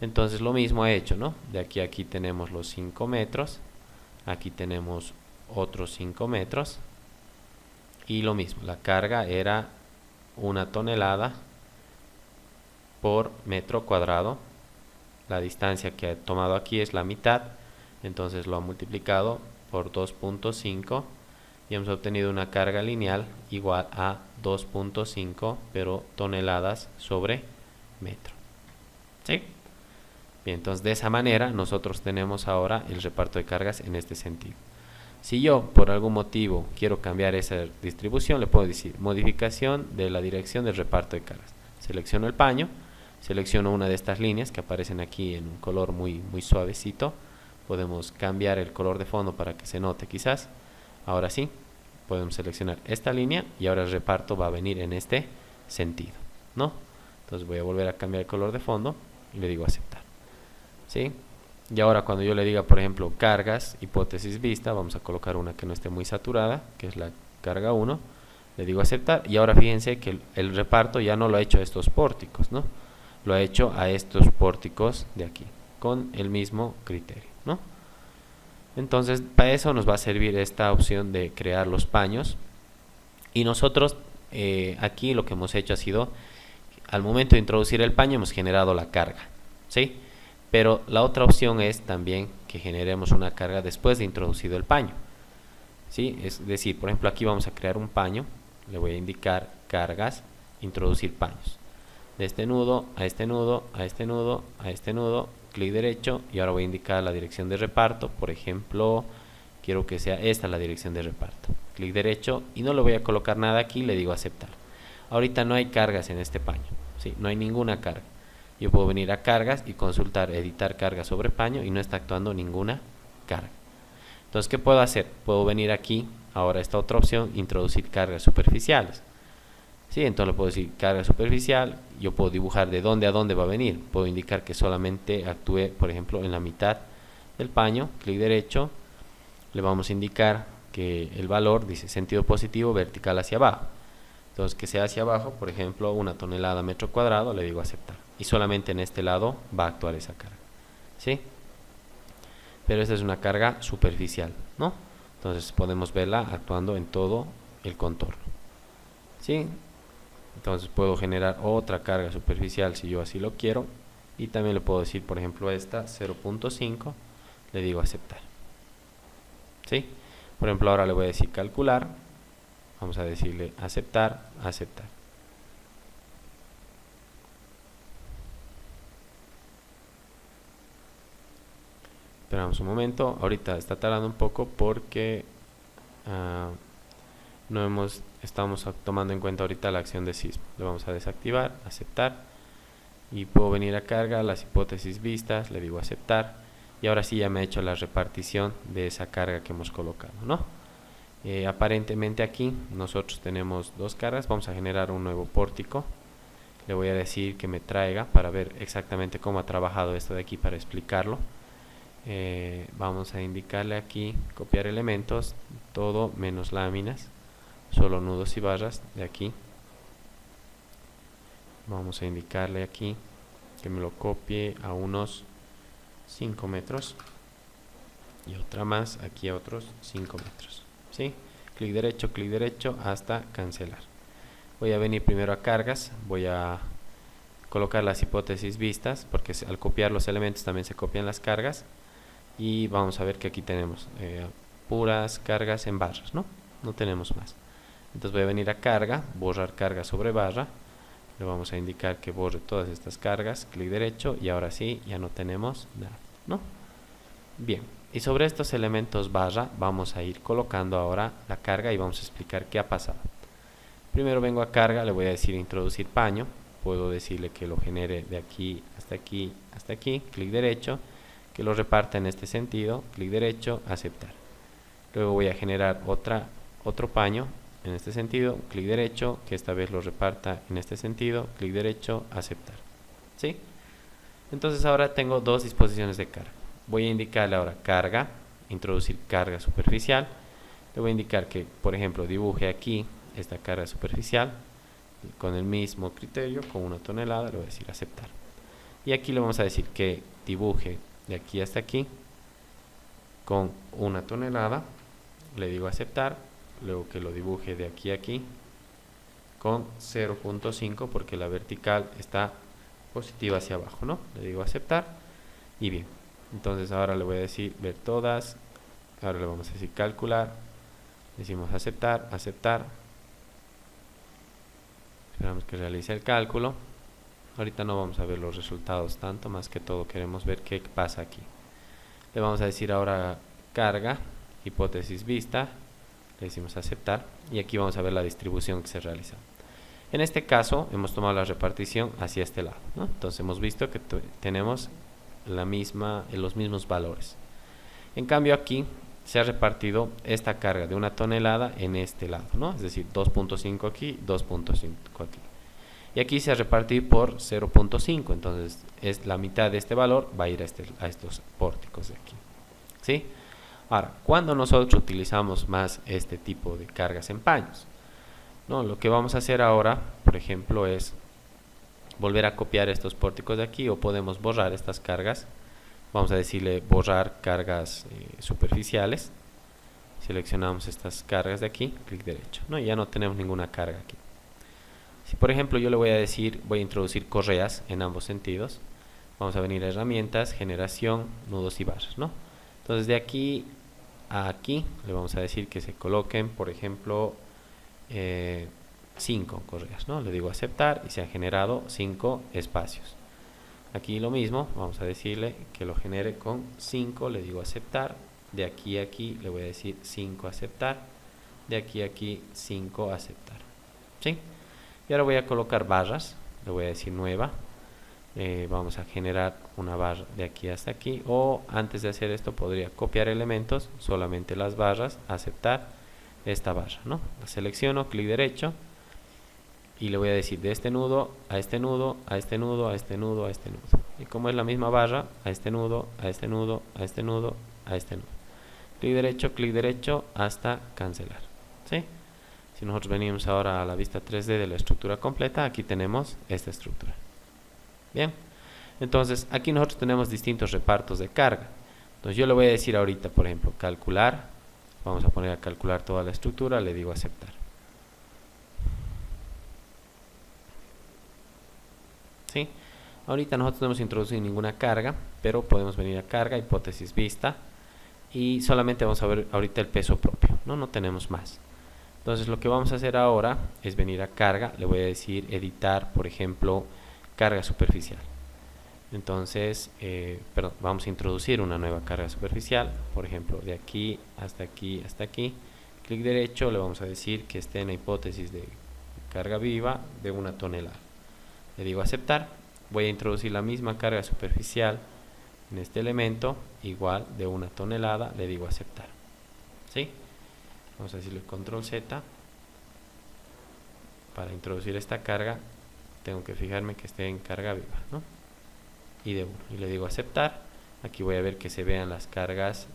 entonces lo mismo he hecho, ¿no? De aquí a aquí tenemos los 5 metros, aquí tenemos otros 5 metros y lo mismo, la carga era 1 tonelada por metro cuadrado. La distancia que he tomado aquí es la mitad, entonces lo ha multiplicado por 2.5 y hemos obtenido una carga lineal igual a 2.5 pero toneladas sobre metro, ¿sí? Bien, entonces de esa manera nosotros tenemos ahora el reparto de cargas en este sentido. Si yo por algún motivo quiero cambiar esa distribución, le puedo decir modificación de la dirección del reparto de cargas. Selecciono el paño, selecciono una de estas líneas que aparecen aquí en un color muy suavecito. Podemos cambiar el color de fondo para que se note quizás. Ahora sí, podemos seleccionar esta línea y ahora el reparto va a venir en este sentido, ¿no? Entonces voy a volver a cambiar el color de fondo y le digo aceptar, ¿sí? Y ahora cuando yo le diga, por ejemplo, cargas, hipótesis vista, vamos a colocar una que no esté muy saturada, que es la carga 1. le digo aceptar, y ahora fíjense que el reparto ya no lo ha hecho a estos pórticos, ¿no? Lo ha hecho a estos pórticos de aquí, con el mismo criterio, ¿no? Entonces, para eso nos va a servir esta opción de crear los paños. Y nosotros aquí lo que hemos hecho ha sido, al momento de introducir el paño hemos generado la carga, ¿sí? Pero la otra opción es también que generemos una carga después de introducido el paño, ¿sí? Es decir, por ejemplo, aquí vamos a crear un paño, le voy a indicar cargas, introducir paños. De este nudo, a este nudo, a este nudo, a este nudo, clic derecho, y ahora voy a indicar la dirección de reparto. Por ejemplo, quiero que sea esta la dirección de reparto. Clic derecho y no le voy a colocar nada aquí, le digo aceptar. Ahorita no hay cargas en este paño, ¿sí? No hay ninguna carga. Yo puedo venir a cargas y consultar, editar carga sobre paño y no está actuando ninguna carga. Entonces, ¿qué puedo hacer? Puedo venir aquí, ahora esta otra opción, introducir cargas superficiales. Sí, entonces le puedo decir carga superficial, yo puedo dibujar de dónde a dónde va a venir, puedo indicar que solamente actúe, por ejemplo, en la mitad del paño, clic derecho, le vamos a indicar que el valor dice sentido positivo, vertical hacia abajo, entonces que sea hacia abajo, por ejemplo, 1 tonelada metro cuadrado, le digo aceptar, y solamente en este lado va a actuar esa carga, ¿sí? Pero esta es una carga superficial, ¿no? Entonces podemos verla actuando en todo el contorno, ¿sí? Entonces puedo generar otra carga superficial si yo así lo quiero, y también le puedo decir, por ejemplo, esta 0.5, le digo aceptar, ¿sí? Por ejemplo, ahora le voy a decir calcular, vamos a decirle aceptar, aceptar. Esperamos un momento, ahorita está tardando un poco porque estamos tomando en cuenta ahorita la acción de sismo. Le vamos a desactivar, aceptar, y puedo venir a carga, las hipótesis vistas, le digo aceptar, y ahora sí ya me ha hecho la repartición de esa carga que hemos colocado, ¿no? Aparentemente aquí nosotros tenemos dos cargas, vamos a generar un nuevo pórtico, le voy a decir que me traiga para ver exactamente cómo ha trabajado esto de aquí para explicarlo. Vamos a indicarle aquí copiar elementos, todo menos láminas, solo nudos y barras de aquí. Vamos a indicarle aquí que me lo copie a unos 5 metros y otra más aquí a otros 5 metros, ¿sí? Clic derecho hasta cancelar. Voy a venir primero a cargas, voy a colocar las hipótesis vistas porque al copiar los elementos también se copian las cargas, y vamos a ver que aquí tenemos puras cargas en barras, ¿no? No tenemos más. Entonces voy a venir a carga, borrar carga sobre barra, le vamos a indicar que borre todas estas cargas, clic derecho, y ahora sí ya no tenemos nada, ¿no? Bien, y sobre estos elementos barra vamos a ir colocando ahora la carga y vamos a explicar qué ha pasado. Primero vengo a carga, le voy a decir introducir paño, puedo decirle que lo genere de aquí hasta aquí hasta aquí, clic derecho, que lo reparta en este sentido, clic derecho, aceptar. Luego voy a generar otro paño en este sentido, clic derecho, que esta vez lo reparta en este sentido, clic derecho, aceptar, ¿sí? Entonces ahora tengo dos disposiciones de carga. Voy a indicarle ahora carga, introducir carga superficial. Le voy a indicar que, por ejemplo, dibuje aquí esta carga superficial con el mismo criterio, con 1 tonelada, le voy a decir aceptar. Y aquí le vamos a decir que dibuje de aquí hasta aquí con 1 tonelada, le digo aceptar. Luego que lo dibuje de aquí a aquí con 0.5 porque la vertical está positiva hacia abajo, ¿no? Le digo aceptar, y bien, entonces ahora le voy a decir ver todas, ahora le vamos a decir calcular, decimos aceptar, aceptar, esperamos que realice el cálculo. Ahorita no vamos a ver los resultados tanto, más que todo queremos ver qué pasa aquí. Le vamos a decir ahora carga, hipótesis vista, le decimos aceptar, y aquí vamos a ver la distribución que se realiza. En este caso hemos tomado la repartición hacia este lado, ¿no? Entonces hemos visto que tenemos los mismos valores. En cambio aquí se ha repartido esta carga de 1 tonelada en este lado, ¿no? Es decir, 2.5 aquí, 2.5 aquí. Y aquí se ha repartido por 0.5, entonces es la mitad de este valor va a ir a estos pórticos de aquí, ¿sí? Ahora, cuando nosotros utilizamos más este tipo de cargas en paños, No, lo que vamos a hacer ahora, por ejemplo, es volver a copiar estos pórticos de aquí, o podemos borrar estas cargas. Vamos a decirle borrar cargas superficiales. Seleccionamos estas cargas de aquí, clic derecho, ¿no? Y ya no tenemos ninguna carga aquí. Si por ejemplo yo le voy a decir, voy a introducir correas en ambos sentidos, vamos a venir a herramientas, generación, nudos y barras, ¿no? Entonces de aquí a aquí le vamos a decir que se coloquen, por ejemplo, 5 correas, ¿no? Le digo aceptar y se han generado 5 espacios. Aquí lo mismo, vamos a decirle que lo genere con 5, le digo aceptar. De aquí a aquí le voy a decir 5 aceptar. De aquí a aquí 5 aceptar. ¿Sí? Y ahora voy a colocar barras, le voy a decir nueva. Vamos a generar una barra de aquí hasta aquí, o antes de hacer esto podría copiar elementos, solamente las barras, aceptar esta barra, ¿no? La selecciono, clic derecho y le voy a decir de este nudo a este nudo, a este nudo, a este nudo, a este nudo, y como es la misma barra, a este nudo, a este nudo, a este nudo, a este nudo, clic derecho hasta cancelar. ¿Sí? Si nosotros venimos ahora a la vista 3D de la estructura completa, aquí tenemos esta estructura. Bien, entonces aquí nosotros tenemos distintos repartos de carga. Entonces yo le voy a decir ahorita, por ejemplo, calcular. Vamos a poner a calcular toda la estructura, le digo aceptar. ¿Sí? Ahorita nosotros no hemos introducido ninguna carga, pero podemos venir a carga, hipótesis vista, y solamente vamos a ver ahorita el peso propio, no tenemos más. Entonces lo que vamos a hacer ahora es venir a carga, le voy a decir editar, por ejemplo, carga superficial. Entonces, vamos a introducir una nueva carga superficial, por ejemplo, de aquí hasta aquí hasta aquí. Clic derecho, le vamos a decir que esté en la hipótesis de carga viva de 1 tonelada. Le digo aceptar. Voy a introducir la misma carga superficial en este elemento, igual de 1 tonelada, le digo aceptar. ¿Sí? Vamos a decirle control Z. Para introducir esta carga tengo que fijarme que esté en carga viva, ¿no? Y de 1, y le digo aceptar. Aquí voy a ver que se vean las cargas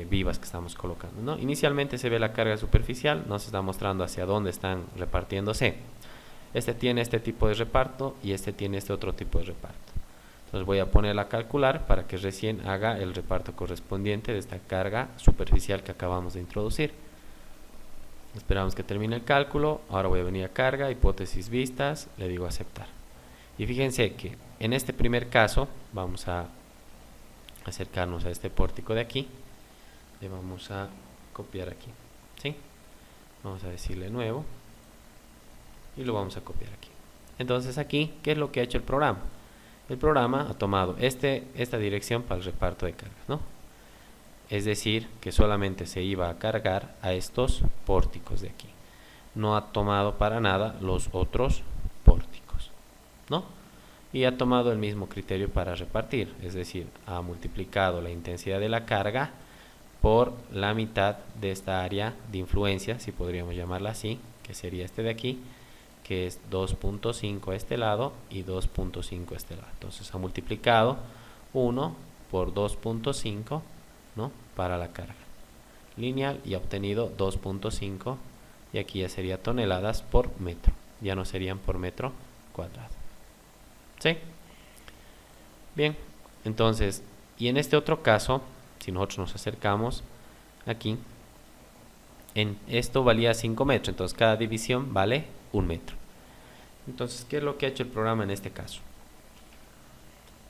vivas que estamos colocando, ¿no? Inicialmente se ve la carga superficial, nos está mostrando hacia dónde están repartiéndose. Este tiene este tipo de reparto y este tiene este otro tipo de reparto. Entonces voy a ponerla a calcular para que recién haga el reparto correspondiente de esta carga superficial que acabamos de introducir. Esperamos que termine el cálculo. Ahora voy a venir a carga, hipótesis vistas, le digo aceptar. Y fíjense que en este primer caso vamos a acercarnos a este pórtico de aquí. Le vamos a copiar aquí. ¿Sí? Vamos a decirle nuevo. Y lo vamos a copiar aquí. Entonces aquí, ¿qué es lo que ha hecho el programa? El programa ha tomado esta dirección para el reparto de cargas, ¿no? Es decir, que solamente se iba a cargar a estos pórticos de aquí. No ha tomado para nada los otros pórticos, ¿no? Y ha tomado el mismo criterio para repartir, es decir, ha multiplicado la intensidad de la carga por la mitad de esta área de influencia, si podríamos llamarla así, que sería este de aquí, que es 2.5 a este lado y 2.5 a este lado. Entonces ha multiplicado 1 por 2.5, ¿no? Para la carga lineal y ha obtenido 2.5, y aquí ya sería toneladas por metro, ya no serían por metro cuadrado. ¿Sí? Bien, entonces, y en este otro caso, si nosotros nos acercamos aquí, en esto valía 5 metros, entonces cada división vale 1 metro. Entonces, ¿qué es lo que ha hecho el programa en este caso?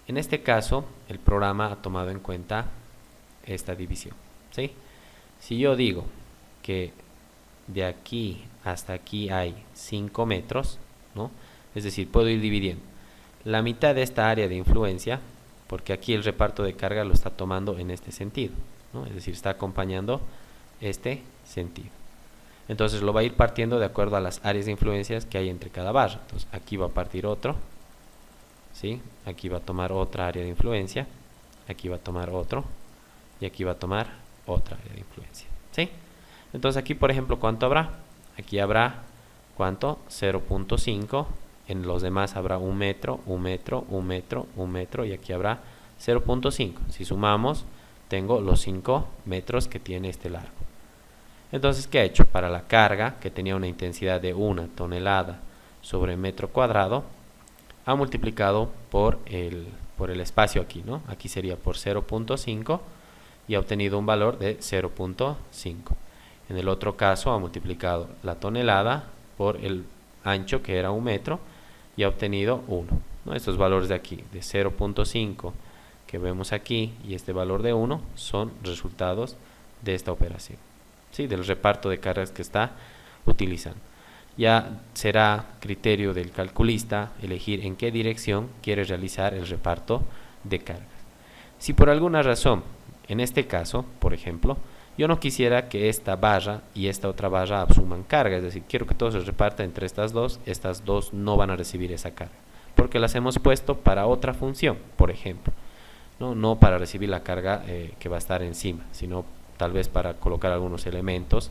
En este caso, el programa ha tomado en cuenta esta división, ¿sí? Si yo digo que de aquí hasta aquí hay 5 metros, ¿no? Es decir, puedo ir dividiendo la mitad de esta área de influencia, porque aquí el reparto de carga lo está tomando en este sentido, ¿no? Es decir, está acompañando este sentido. Entonces lo va a ir partiendo de acuerdo a las áreas de influencias que hay entre cada barra. Entonces aquí va a partir otro, ¿sí? Aquí va a tomar otra área de influencia, aquí va a tomar otro, y aquí va a tomar otra área de influencia, ¿sí? Entonces aquí, por ejemplo, ¿cuánto habrá? Aquí habrá, ¿cuánto? 0.5, en los demás habrá 1 metro, 1 metro, 1 metro, 1 metro, y aquí habrá 0.5. Si sumamos, tengo los 5 metros que tiene este largo. Entonces, ¿qué ha hecho? Para la carga, que tenía una intensidad de 1 tonelada sobre metro cuadrado, ha multiplicado por el espacio aquí, ¿no? Aquí sería por 0.5 y ha obtenido un valor de 0.5. En el otro caso ha multiplicado la tonelada por el ancho, que era 1 metro, y ha obtenido 1, ¿no? Estos valores de aquí, de 0.5 que vemos aquí y este valor de 1, son resultados de esta operación, ¿sí? Del reparto de cargas que está utilizando. Ya será criterio del calculista elegir en qué dirección quiere realizar el reparto de cargas. Si por alguna razón, en este caso, por ejemplo, yo no quisiera que esta barra y esta otra barra asuman carga, es decir, quiero que todo se reparta entre estas dos no van a recibir esa carga, porque las hemos puesto para otra función, por ejemplo, no para recibir la carga que va a estar encima, sino tal vez para colocar algunos elementos,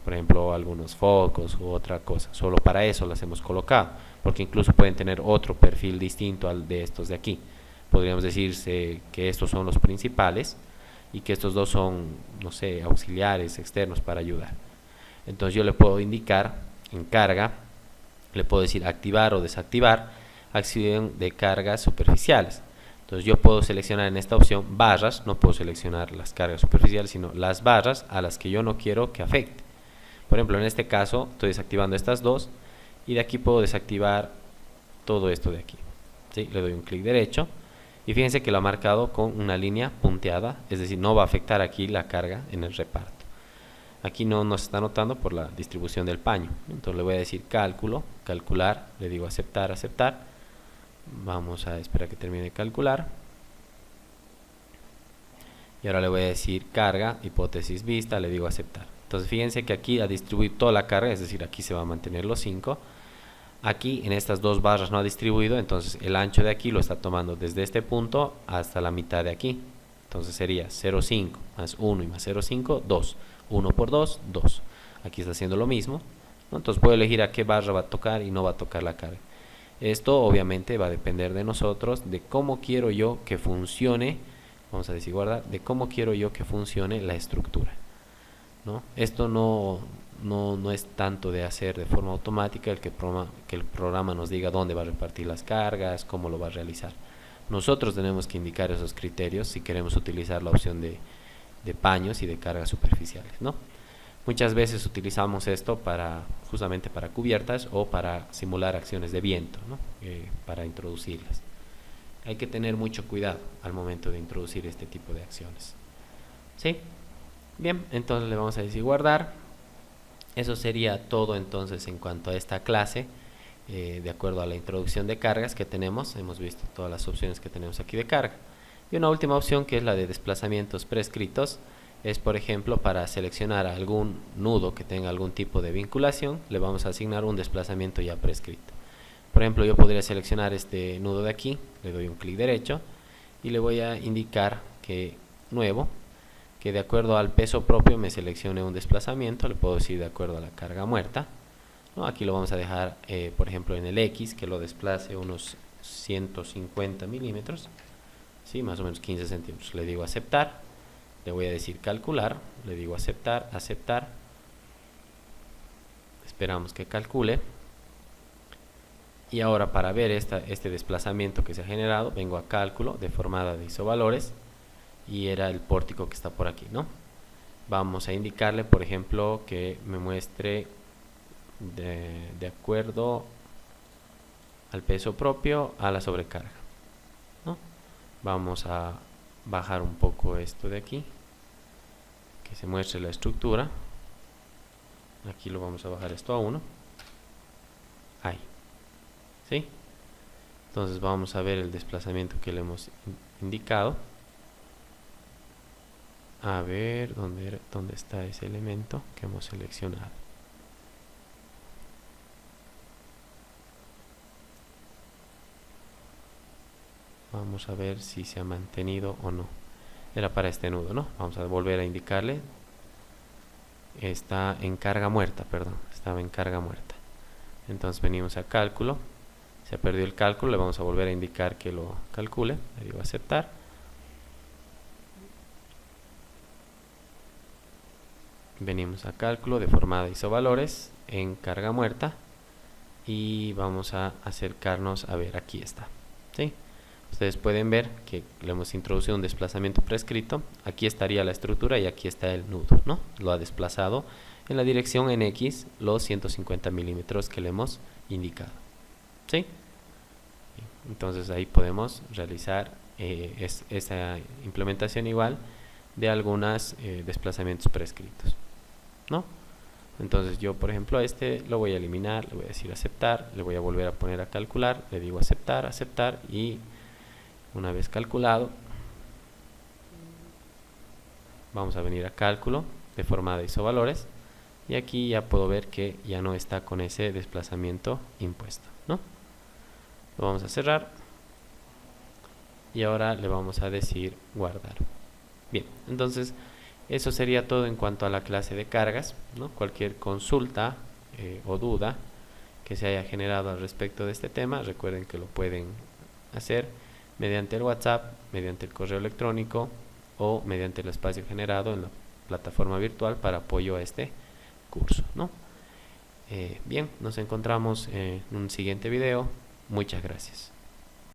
por ejemplo algunos focos u otra cosa. Solo para eso las hemos colocado, porque incluso pueden tener otro perfil distinto al de estos de aquí. Podríamos decirse que estos son los principales y que estos dos son, no sé, auxiliares externos para ayudar. Entonces yo le puedo indicar en carga, le puedo decir activar o desactivar acción de cargas superficiales. Entonces yo puedo seleccionar en esta opción barras, no puedo seleccionar las cargas superficiales, sino las barras a las que yo no quiero que afecte. Por ejemplo, en este caso estoy desactivando estas dos y de aquí puedo desactivar todo esto de aquí, ¿sí? Le doy un clic derecho y fíjense que lo ha marcado con una línea punteada, es decir, no va a afectar aquí la carga en el reparto. Aquí no nos está notando por la distribución del paño. Entonces le voy a decir cálculo, calcular, le digo aceptar, aceptar. Vamos a esperar que termine de calcular. Y ahora le voy a decir carga, hipótesis vista, le digo aceptar. Entonces fíjense que aquí ha distribuido toda la carga, es decir, aquí se va a mantener los 5. Aquí en estas dos barras no ha distribuido, entonces el ancho de aquí lo está tomando desde este punto hasta la mitad de aquí. Entonces sería 0,5 más 1 y más 0,5, 2. 1 por 2, 2. Aquí está haciendo lo mismo, ¿no? Entonces puedo elegir a qué barra va a tocar y no va a tocar la carga. Esto obviamente va a depender de nosotros, de cómo quiero yo que funcione, vamos a decir guardar, de cómo quiero yo que funcione la estructura, ¿no? Esto no es tanto de hacer de forma automática, que el programa nos diga dónde va a repartir las cargas, cómo lo va a realizar. Nosotros tenemos que indicar esos criterios si queremos utilizar la opción de paños y de cargas superficiales, ¿no? Muchas veces utilizamos esto justamente para cubiertas o para simular acciones de viento, ¿no? Para introducirlas. Hay que tener mucho cuidado al momento de introducir este tipo de acciones, ¿sí? Bien, entonces le vamos a decir guardar. Eso sería todo entonces en cuanto a esta clase. De acuerdo a la introducción de cargas que tenemos, hemos visto todas las opciones que tenemos aquí de carga. Y una última opción, que es la de desplazamientos prescritos, es por ejemplo para seleccionar algún nudo que tenga algún tipo de vinculación, le vamos a asignar un desplazamiento ya prescrito. Por ejemplo, yo podría seleccionar este nudo de aquí, le doy un clic derecho y le voy a indicar que nuevo, que de acuerdo al peso propio me seleccione un desplazamiento, le puedo decir de acuerdo a la carga muerta, ¿no? Aquí lo vamos a dejar, por ejemplo, en el X, que lo desplace unos 150 milímetros, ¿sí? Más o menos 15 centímetros. Le digo aceptar, le voy a decir calcular, le digo aceptar, aceptar, esperamos que calcule. Y ahora para ver este desplazamiento que se ha generado, vengo a cálculo, deformada de isovalores, y era el pórtico que está por aquí, ¿no? Vamos a indicarle, por ejemplo, que me muestre de acuerdo al peso propio a la sobrecarga, ¿no? Vamos a bajar un poco esto de aquí, que se muestre la estructura. Aquí lo vamos a bajar esto a 1. Ahí, ¿sí? Entonces vamos a ver el desplazamiento que le hemos indicado. A ver dónde está ese elemento que hemos seleccionado. Vamos a ver si se ha mantenido o no. Era para este nudo, ¿no? Vamos a volver a indicarle. Está en carga muerta, perdón. Estaba en carga muerta. Entonces venimos a cálculo. Se ha perdido el cálculo. Le vamos a volver a indicar que lo calcule. Le digo aceptar. venimos a cálculo, deformada isovalores en carga muerta y vamos a acercarnos a ver, aquí está, ¿sí? Ustedes pueden ver que le hemos introducido un desplazamiento prescrito. Aquí estaría la estructura y aquí está el nudo, ¿no? Lo ha desplazado en la dirección en X los 150 milímetros que le hemos indicado, ¿sí? Entonces ahí podemos realizar esa implementación igual de algunos desplazamientos prescritos, ¿no? Entonces yo, por ejemplo, este lo voy a eliminar, le voy a decir aceptar, le voy a volver a poner a calcular, le digo aceptar, aceptar, y una vez calculado vamos a venir a cálculo, deformada isovalores, y aquí ya puedo ver que ya no está con ese desplazamiento impuesto, ¿no? Lo vamos a cerrar y ahora le vamos a decir guardar. Bien, entonces eso sería todo en cuanto a la clase de cargas, ¿no? Cualquier consulta o duda que se haya generado al respecto de este tema, recuerden que lo pueden hacer mediante el WhatsApp, mediante el correo electrónico o mediante el espacio generado en la plataforma virtual para apoyo a este curso, ¿no? Bien, nos encontramos en un siguiente video. Muchas gracias.